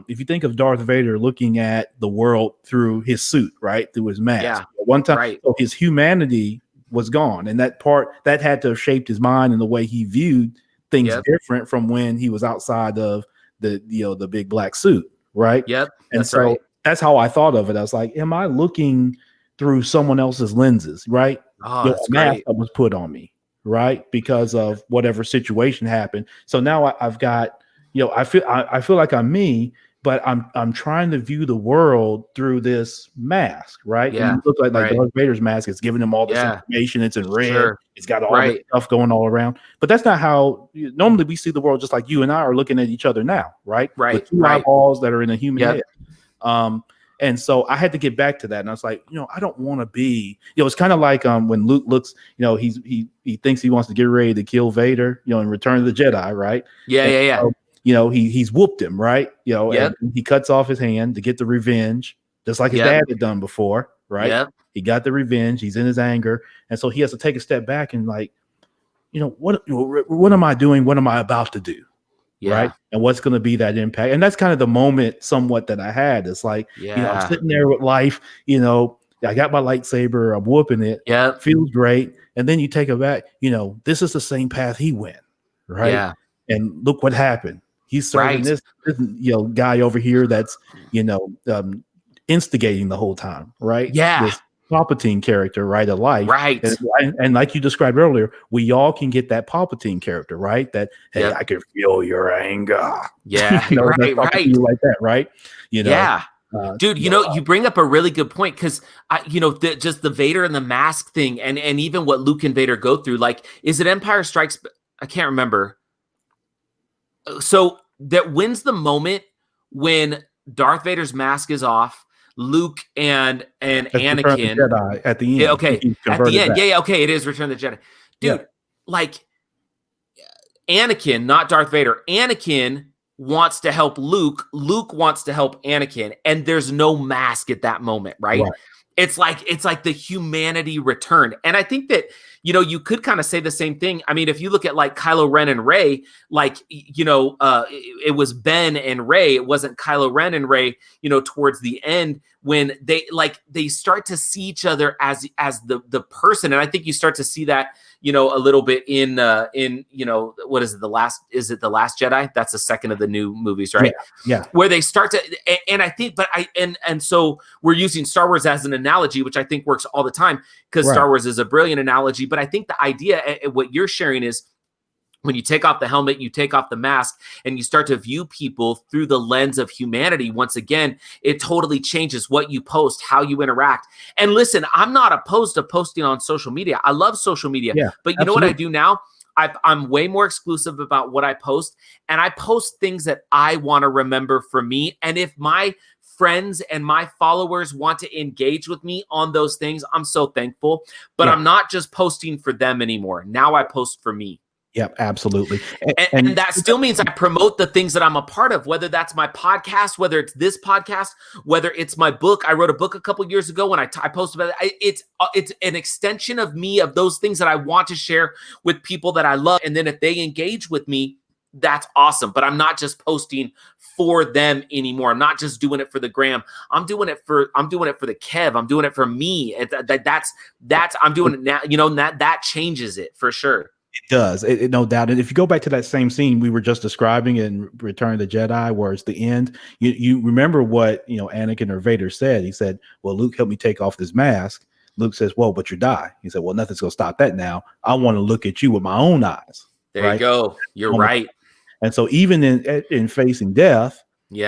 if you think of Darth Vader looking at the world through his suit, right, through his mask, one time, so his humanity was gone, and that had to have shaped his mind and the way he viewed things different from when he was outside of the big black suit, right? Yep. And so that's how I thought of it. I was like, am I looking through someone else's lenses, right? Oh, mask that was put on me, right, because of whatever situation happened. So now I've got. I feel like I'm me, but I'm trying to view the world through this mask, right? Yeah. And you look like Darth Vader's mask. It's giving him all this information. It's in red. Sure. It's got all this stuff going all around. But that's not how normally we see the world. Just like you and I are looking at each other now, right? Right. With two eyeballs that are in a human head. And so I had to get back to that. And I was like, I don't want to be, it's kind of like when Luke looks, he thinks he wants to get ready to kill Vader, in Return of the Jedi, right? Yeah. So, he's whooped him, right? And he cuts off his hand to get the revenge, just like his dad had done before, right? Yep. He got the revenge. He's in his anger, and so he has to take a step back and like, what am I doing? What am I about to do? Right. Yeah. And what's going to be that impact? And that's kind of the moment somewhat that I had. It's like, I'm Yeah. sitting there with life, I got my lightsaber, I'm whooping it, Yep. feels great. And then you take it back, this is the same path he went. Right. Yeah. And look what happened. He's serving Right. this guy over here that's, instigating the whole time. Right. Yeah. This Palpatine character, right, of life. Right. And like you described earlier, we all can get that Palpatine character, right? That, hey, Yep. I can feel your anger. Yeah. That's talking to you like that, right? Yeah. Dude, you bring up a really good point because just the Vader and the mask thing, and even what Luke and Vader go through. Like, is it Empire Strikes? I can't remember. So that when's the moment when Darth Vader's mask is off, Luke and Anakin Jedi at the end. Yeah, okay, at the end, yeah, okay, it is Return of the Jedi, dude. Like Anakin, not Darth Vader. Anakin wants to help Luke. Luke wants to help Anakin, and there's no mask at that moment, right? It's like the humanity returned, and I think that you could kind of say the same thing. I mean, if you look at like Kylo Ren and Rey, like it was Ben and Rey. It wasn't Kylo Ren and Rey. Towards the end when they start to see each other as the person, and I think you start to see that a little bit in what is it, the Last Jedi? That's the second of the new movies, right? Yeah. Where they start to, and I think, and so we're using Star Wars as an analogy, which I think works all the time because Star Wars is a brilliant analogy. But I think the idea, what you're sharing is, when you take off the helmet, you take off the mask, and you start to view people through the lens of humanity. Once again, it totally changes what you post, how you interact. And listen, I'm not opposed to posting on social media. I love social media. But you know what I do now? I'm way more exclusive about what I post, and I post things that I want to remember for me. And if my friends and my followers want to engage with me on those things, I'm so thankful. But I'm not just posting for them anymore. Now I post for me. Yep, absolutely. And that still means I promote the things that I'm a part of, whether that's my podcast, whether it's this podcast, whether it's my book. I wrote a book a couple years ago when I posted about it. It's an extension of me, of those things that I want to share with people that I love. And then if they engage with me, that's awesome. But I'm not just posting for them anymore. I'm not just doing it for the gram. I'm doing it for the Kev. I'm doing it for me. I'm doing it now. That changes it for sure. It does, no doubt. And if you go back to that same scene we were just describing in Return of the Jedi, where it's the end, you remember what Anakin or Vader said. He said, "Well, Luke, help me take off this mask." Luke says, "Well, but you die." He said, "Well, nothing's gonna stop that now. I want to look at you with my own eyes." There you go. You're right. And so even in facing death, he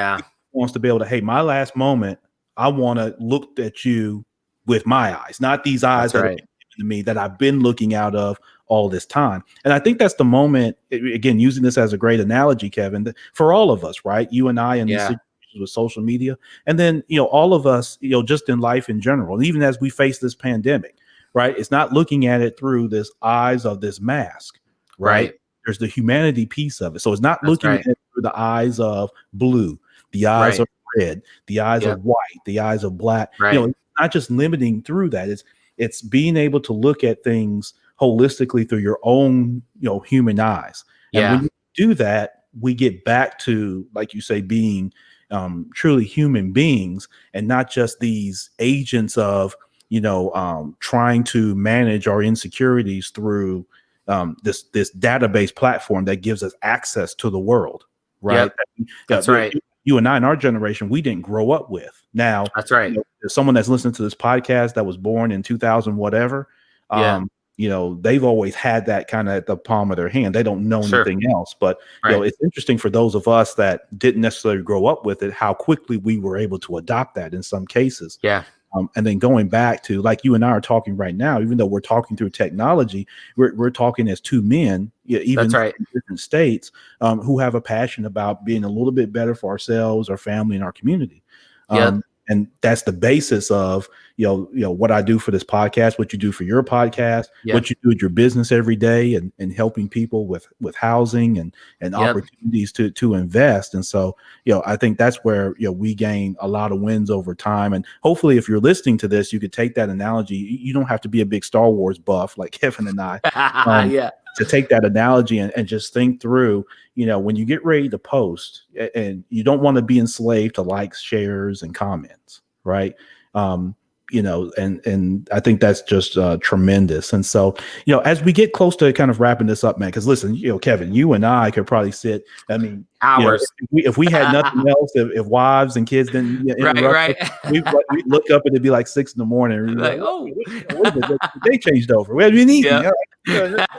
wants to be able to, hey, my last moment, I want to look at you with my eyes, not these eyes that are given to me that I've been looking out of all this time. And I think that's the moment, again, using this as a great analogy, Kevin, for all of us, right? You and I in these situations with social media, and then, all of us, just in life in general, and even as we face this pandemic, right? It's not looking at it through this eyes of this mask, right? There's the humanity piece of it. So it's not looking at it through the eyes of blue, the eyes of red, the eyes of white, the eyes of black. It's not just limiting through that. It's being able to look at things holistically through your own, human eyes. And when you do that, we get back to, like you say, being truly human beings and not just these agents of, trying to manage our insecurities through this database platform that gives us access to the world. Right. That's right. You and I, in our generation, we didn't grow up with. Now, that's right. There's someone that's listening to this podcast that was born in 2000, whatever. They've always had that kind of at the palm of their hand. They don't know anything else. But it's interesting for those of us that didn't necessarily grow up with it, how quickly we were able to adopt that in some cases. And then going back to, like you and I are talking right now, even though we're talking through technology, we're talking as two men, even in different states, who have a passion about being a little bit better for ourselves, our family, and our community. And that's the basis of, what I do for this podcast, what you do for your podcast, Yeah. what you do at your business every day, and helping people with housing and Yep. opportunities to invest. And so, I think that's where, we gain a lot of wins over time. And hopefully if you're listening to this, you could take that analogy. You don't have to be a big Star Wars buff like Kevin and I. Yeah. To take that analogy and just think through, when you get ready to post, and you don't want to be enslaved to likes, shares, and comments, right? And I think that's just tremendous. And so, as we get close to kind of wrapping this up, man, because listen, Kevin, you and I could probably sit, I mean, Hours. if we had nothing else, if wives and kids didn't interrupt Right. us, we'd look up and it'd be like 6 a.m. And Like, wait a minute, they changed over. We haven't been eating. Yeah.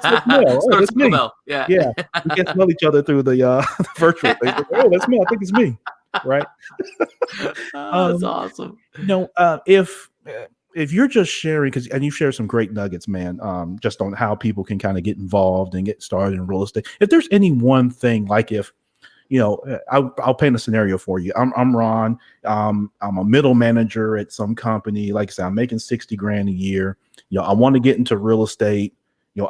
That's me. Yeah. Yeah, we can smell each other through the virtual thing. Oh, that's me. I think it's me. Right. That's awesome. If you're just sharing, and you share some great nuggets, man, just on how people can kind of get involved and get started in real estate. If there's any one thing, like if, I'll paint a scenario for you. I'm Ron. I'm a middle manager at some company. Like I said, I'm making 60 grand a year. I want to get into real estate.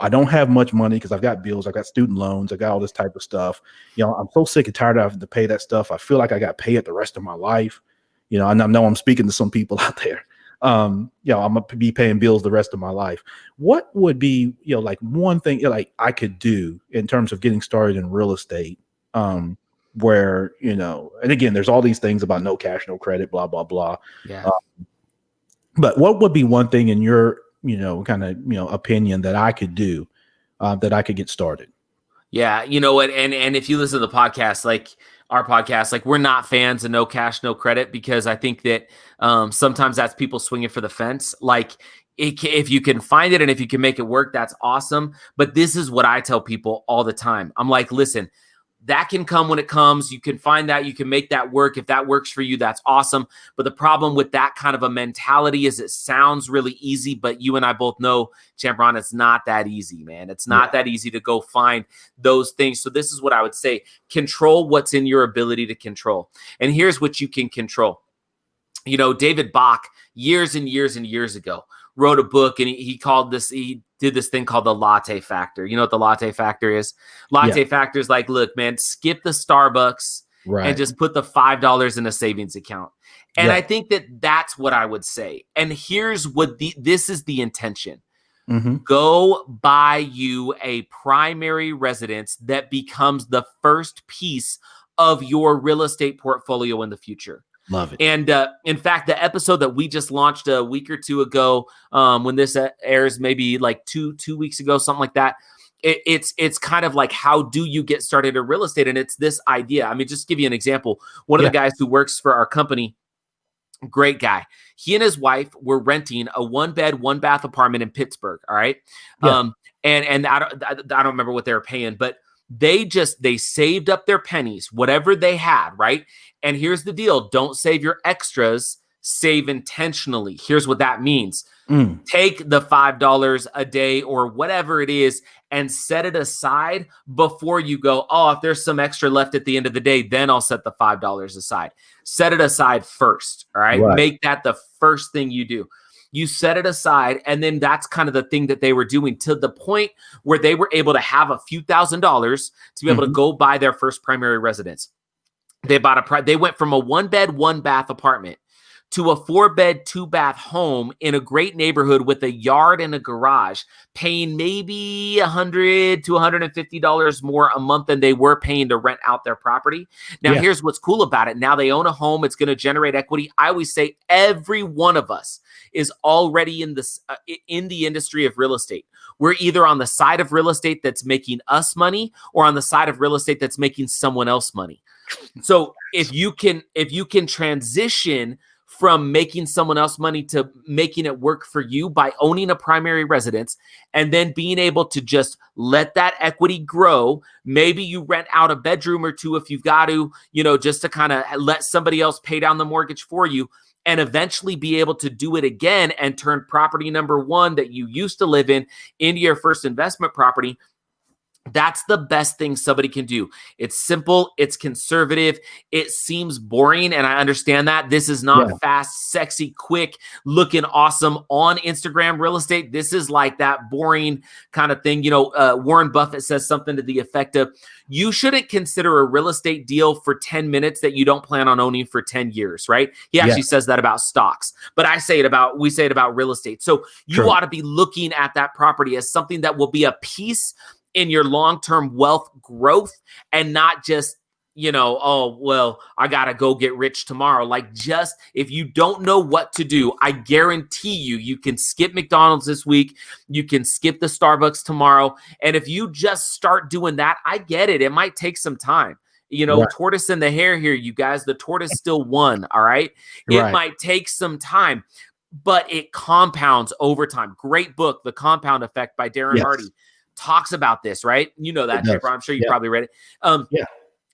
I don't have much money because I've got bills, I've got student loans, I got all this type of stuff. I'm so sick and tired of having to pay that stuff. I feel like I got to pay it the rest of my life. And I know I'm speaking to some people out there. I'm gonna be paying bills the rest of my life. What would be, like one thing like I could do in terms of getting started in real estate? Where, and again, there's all these things about no cash, no credit, blah, blah, blah. Yeah. But what would be one thing in your, kind of, opinion that I could do, that I could get started? Yeah. You know what? And if you listen to the podcast, like our podcast, like we're not fans of no cash, no credit, because I think that sometimes that's people swinging for the fence. Like if you can find it and if you can make it work, that's awesome. But this is what I tell people all the time. I'm like, listen, that can come when it comes. You can find that. You can make that work. If that works for you, that's awesome. But the problem with that kind of a mentality is it sounds really easy, but you and I both know, Champron, it's not that easy, man. It's not that easy to go find those things. So this is what I would say. Control what's in your ability to control. And here's what you can control. David Bach, years and years and years ago, wrote a book, and he did this thing called the latte factor. You know what the latte factor is? Latte factor is like, look, man, skip the Starbucks and just put the $5 in a savings account. And I think that that's what I would say. And here's what this is the intention. Mm-hmm. Go buy you a primary residence that becomes the first piece of your real estate portfolio in the future. Love it. And in fact, the episode that we just launched a week or two ago, when this airs, maybe like two weeks ago, something like that, it's kind of like, how do you get started in real estate? And it's this idea. I mean, just to give you an example. One of the guys who works for our company, great guy. He and his wife were renting a 1-bed, 1-bath apartment in Pittsburgh. All right. Yeah. And I don't remember what they were paying, but they saved up their pennies, whatever they had, right? And here's the deal. Don't save your extras, save intentionally. Here's what that means. Take the $5 a day or whatever it is and set it aside before you go, oh, if there's some extra left at the end of the day, then I'll set the $5 aside. Set it aside first, all right? Make that the first thing you do. You set it aside, and then that's kind of the thing that they were doing, to the point where they were able to have a few $1,000s to be able to go buy their first primary residence. They went from a 1-bed, 1-bath apartment to a 4-bed, 2-bath home in a great neighborhood with a yard and a garage, paying maybe $100 to $150 more a month than they were paying to rent out their property. Now, here's what's cool about it. Now they own a home. It's going to generate equity. I always say every one of us is already in the industry of real estate. We're either on the side of real estate that's making us money, or on the side of real estate that's making someone else money. So if you can transition from making someone else money to making it work for you by owning a primary residence, and then being able to just let that equity grow. Maybe you rent out a bedroom or two if you've got to, just to kind of let somebody else pay down the mortgage for you, and eventually be able to do it again and turn property number one that you used to live in into your first investment property. That's the best thing somebody can do. It's simple. It's conservative. It seems boring. And I understand that. This is not fast, sexy, quick, looking awesome on Instagram real estate. This is like that boring kind of thing. Warren Buffett says something to the effect of, you shouldn't consider a real estate deal for 10 minutes that you don't plan on owning for 10 years, right? He actually says that about stocks, but we say it about real estate. So you ought to be looking at that property as something that will be a piece in your long-term wealth growth, and not just, oh, well, I got to go get rich tomorrow. Like, just if you don't know what to do, I guarantee you can skip McDonald's this week. You can skip the Starbucks tomorrow. And if you just start doing that, I get it. It might take some time. Tortoise and the hare here, you guys, the tortoise still won. All right. It might take some time, but it compounds over time. Great book, The Compound Effect by Darren Hardy. Talks about this, right? You know that, Chipper. I'm sure you probably read it.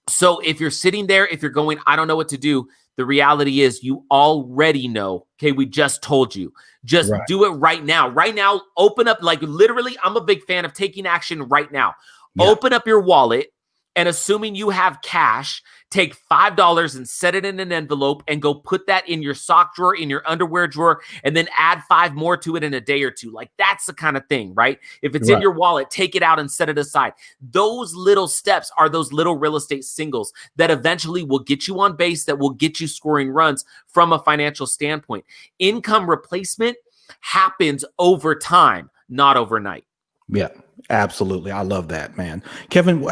So if you're sitting there, if you're going, I don't know what to do, the reality is you already know. Okay, we just told you. Just do it right now. Right now, open up, like literally, I'm a big fan of taking action right now. Open up your wallet, and assuming you have cash, take $5 and set it in an envelope and go put that in your sock drawer, in your underwear drawer, and then add 5 more to it in a day or two. Like, that's the kind of thing, right? If it's in your wallet, take it out and set it aside. Those little steps are those little real estate singles that eventually will get you on base, that will get you scoring runs from a financial standpoint. Income replacement happens over time, not overnight. Yeah, absolutely. I love that, man. Kevin,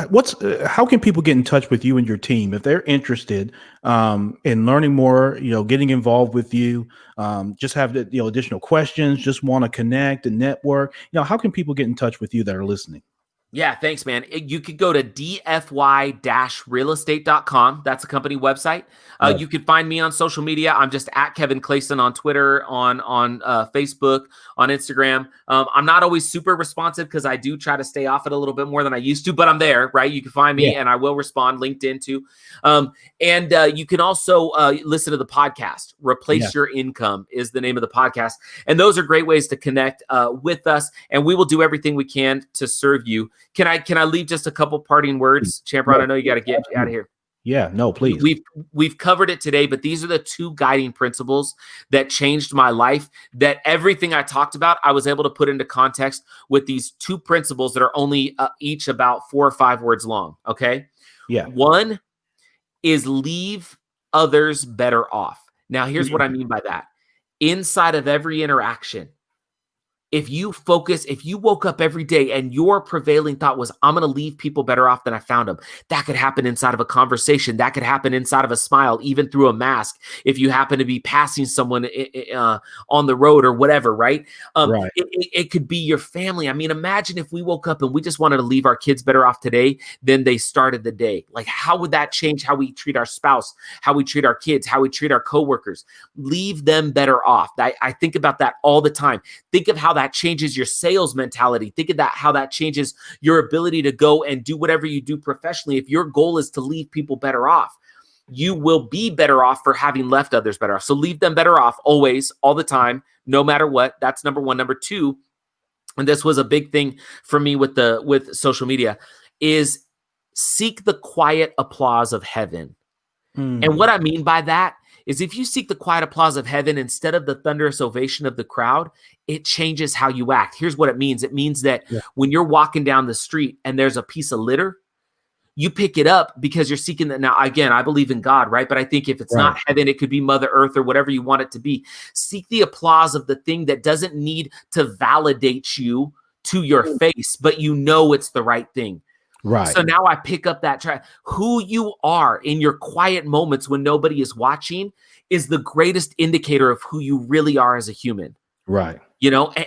how can people get in touch with you and your team if they're interested in learning more, getting involved with you, just have additional questions, just want to connect and network? How can people get in touch with you that are listening? Yeah, thanks, man. You could go to dfy-realestate.com. That's a company website. You could find me on social media. I'm just at Kevin Clayson on Twitter, on Facebook, on Instagram. I'm not always super responsive because I do try to stay off it a little bit more than I used to, but I'm there, right? You can find me and I will respond. LinkedIn too. And you can also listen to the podcast. Replace Your Income is the name of the podcast. And those are great ways to connect with us. And we will do everything we can to serve you. Can I leave just a couple parting words, Champion? I know you got to get out of here. Yeah, no, please. We've covered it today, but these are the 2 guiding principles that changed my life, that everything I talked about, I was able to put into context with these 2 principles that are only each about 4 or 5 words long. Okay. Yeah. 1 is leave others better off. Now, here's what I mean by that. Inside of every interaction, if you woke up every day and your prevailing thought was, I'm going to leave people better off than I found them, that could happen inside of a conversation. That could happen inside of a smile, even through a mask. If you happen to be passing someone on the road or whatever, right? It could be your family. I mean, imagine if we woke up and we just wanted to leave our kids better off today than they started the day. Like, how would that change how we treat our spouse, how we treat our kids, how we treat our coworkers? Leave them better off. I think about that all the time. Think of how that changes your sales mentality. Think of that, how that changes your ability to go and do whatever you do professionally. If your goal is to leave people better off, you will be better off for having left others better off. So leave them better off always, all the time, no matter what. That's number 1. Number 2, and this was a big thing for me with social media, is seek the quiet applause of heaven. And what I mean by that is, if you seek the quiet applause of heaven instead of the thunderous ovation of the crowd, it changes how you act. Here's what it means. It means that when you're walking down the street and there's a piece of litter, you pick it up because you're seeking that. Now, again, I believe in God, right? But I think if it's not heaven, it could be Mother Earth or whatever you want it to be. Seek the applause of the thing that doesn't need to validate you to your face, but you know it's the right thing. Right. So now I pick up that track. Who you are in your quiet moments when nobody is watching is the greatest indicator of who you really are as a human. Right.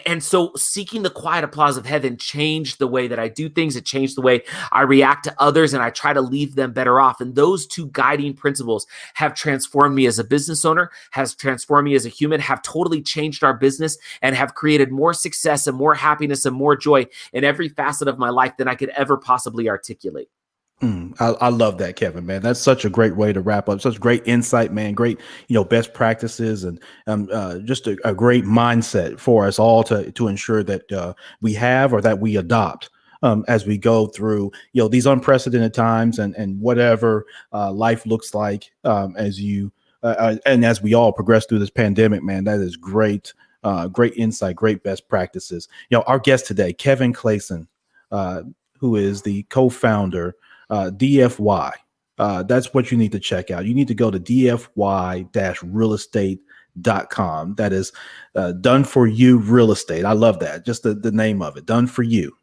And so seeking the quiet applause of heaven changed the way that I do things. It changed the way I react to others, and I try to leave them better off. And those 2 guiding principles have transformed me as a business owner, has transformed me as a human, have totally changed our business, and have created more success and more happiness and more joy in every facet of my life than I could ever possibly articulate. I love that, Kevin, man. That's such a great way to wrap up. Such great insight, man. Great, best practices, and just a great mindset for us all to ensure that we have, or that we adopt as we go through, these unprecedented times and whatever life looks like as you and as we all progress through this pandemic, man. That is great, great insight, great best practices. Our guest today, Kevin Clayson, uh, who is the co-founder, DFY. That's what you need to check out. You need to go to dfy-realestate.com. That is done for you real estate. I love that. Just the name of it, done for you.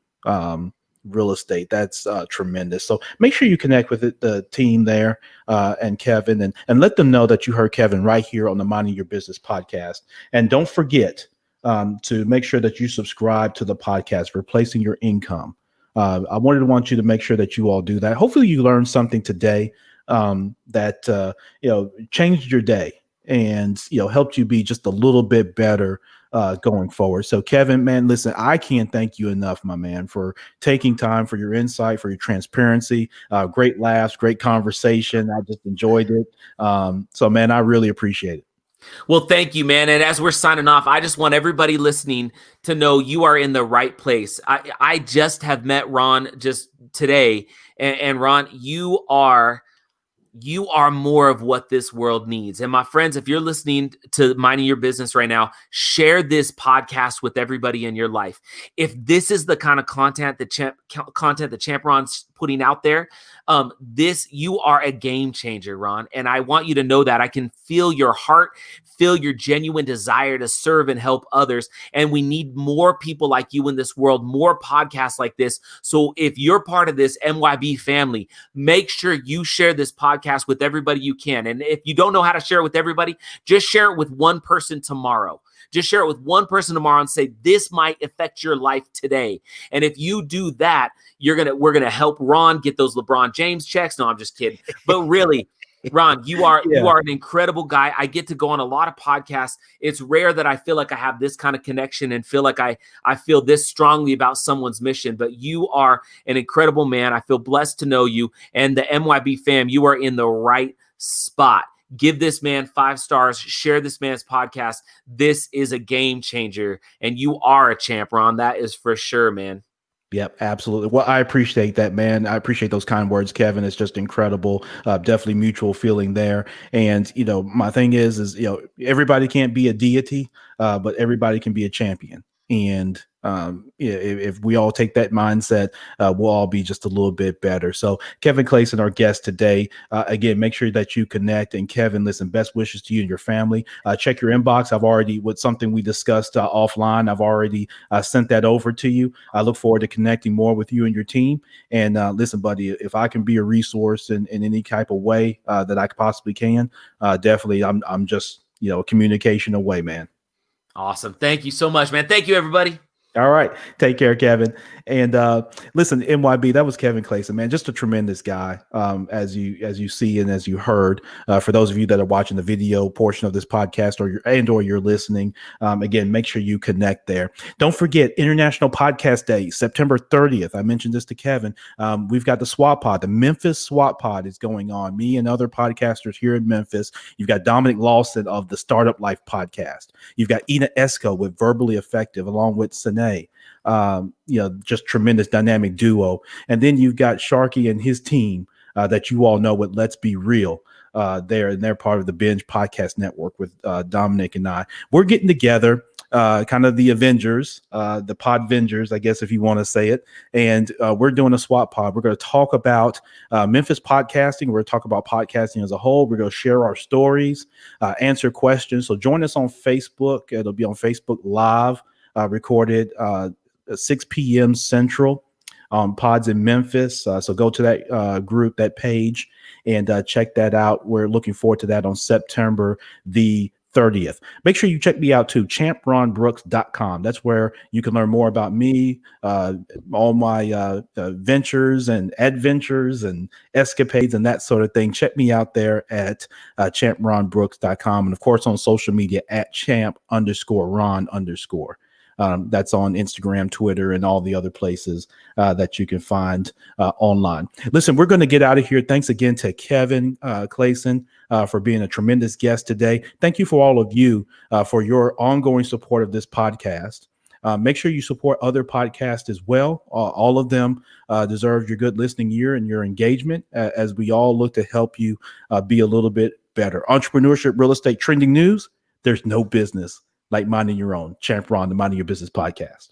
Real estate. That's tremendous. So make sure you connect with the team there and Kevin and let them know that you heard Kevin right here on the Minding Your Business podcast. And don't forget to make sure that you subscribe to the podcast, Replacing Your Income. I want you to make sure that you all do that. Hopefully you learned something today that changed your day and helped you be just a little bit better going forward. So Kevin, man, listen, I can't thank you enough, my man, for taking time, for your insight, for your transparency, great laughs, great conversation. I just enjoyed it. So man, I really appreciate it. Well, thank you, man. And as we're signing off, I just want everybody listening to know you are in the right place. I just have met Ron just today. And Ron, you are more of what this world needs. And my friends, if you're listening to Minding Your Business right now, share this podcast with everybody in your life. If this is the kind of content that Champ Ron's putting out there, you are a game changer, Ron. And I want you to know that. I can feel your heart, feel your genuine desire to serve and help others. And we need more people like you in this world, more podcasts like this. So if you're part of this MYB family, make sure you share this podcast with everybody you can. And if you don't know how to share it with everybody, just share it with one person tomorrow. Just share it with one person tomorrow and say, this might affect your life today. And if you do that, we're going to help Ron get those LeBron James checks. No, I'm just kidding. But really, Ron, you are an incredible guy. I get to go on a lot of podcasts. It's rare that I feel like I have this kind of connection and feel like I feel this strongly about someone's mission, but you are an incredible man. I feel blessed to know you, and the MYB fam, you are in the right spot. Give this man 5 stars, share this man's podcast. This is a game changer, and you are a champ, Ron. That is for sure, man. Yep, absolutely. Well, I appreciate that, man. I appreciate those kind words, Kevin. It's just incredible. Definitely mutual feeling there. And, my thing is, everybody can't be a deity, but everybody can be a champion. And if we all take that mindset, we'll all be just a little bit better. So Kevin Clayson, our guest today, again, make sure that you connect. And Kevin, listen, best wishes to you and your family. Check your inbox. I've already, with something we discussed offline, I've already sent that over to you. I look forward to connecting more with you and your team. And listen, buddy, if I can be a resource in any type of way that I possibly can, definitely I'm just, communication away, man. Awesome. Thank you so much, man. Thank you, everybody. All right. Take care, Kevin. And listen, MYB, that was Kevin Clayson, man. Just a tremendous guy, as you see and as you heard. For those of you that are watching the video portion of this podcast or you're listening, again, make sure you connect there. Don't forget International Podcast Day, September 30th. I mentioned this to Kevin. We've got the SWAT Pod. The Memphis SWAT Pod is going on. Me and other podcasters here in Memphis. You've got Dominic Lawson of the Startup Life podcast. You've got Ina Esco with Verbally Effective, along with Sine. Just tremendous dynamic duo. And then you've got Sharky and his team that you all know with Let's Be Real. They're part of the Binge Podcast Network with Dominic and I. We're getting together, kind of the Avengers, the Podvengers, I guess, if you want to say it. And we're doing a SWAT pod. We're going to talk about Memphis podcasting. We're going to talk about podcasting as a whole. We're going to share our stories, answer questions. So join us on Facebook. It'll be on Facebook Live. Recorded 6 p.m. Central on Pods in Memphis. So go to that group, that page, and check that out. We're looking forward to that on September the 30th. Make sure you check me out too, champronbrooks.com. That's where you can learn more about me, all my ventures and adventures and escapades and that sort of thing. Check me out there at champronbrooks.com. And of course on social media at champ_Ron_. That's on Instagram, Twitter, and all the other places that you can find online. Listen, we're going to get out of here. Thanks again to Kevin Clayson for being a tremendous guest today. Thank you for all of you for your ongoing support of this podcast. Make sure you support other podcasts as well. All of them deserve your good listening ear and your engagement as we all look to help you be a little bit better. Entrepreneurship, real estate, trending news. There's no business like minding your own. Champ Ron, the Minding Your Business podcast.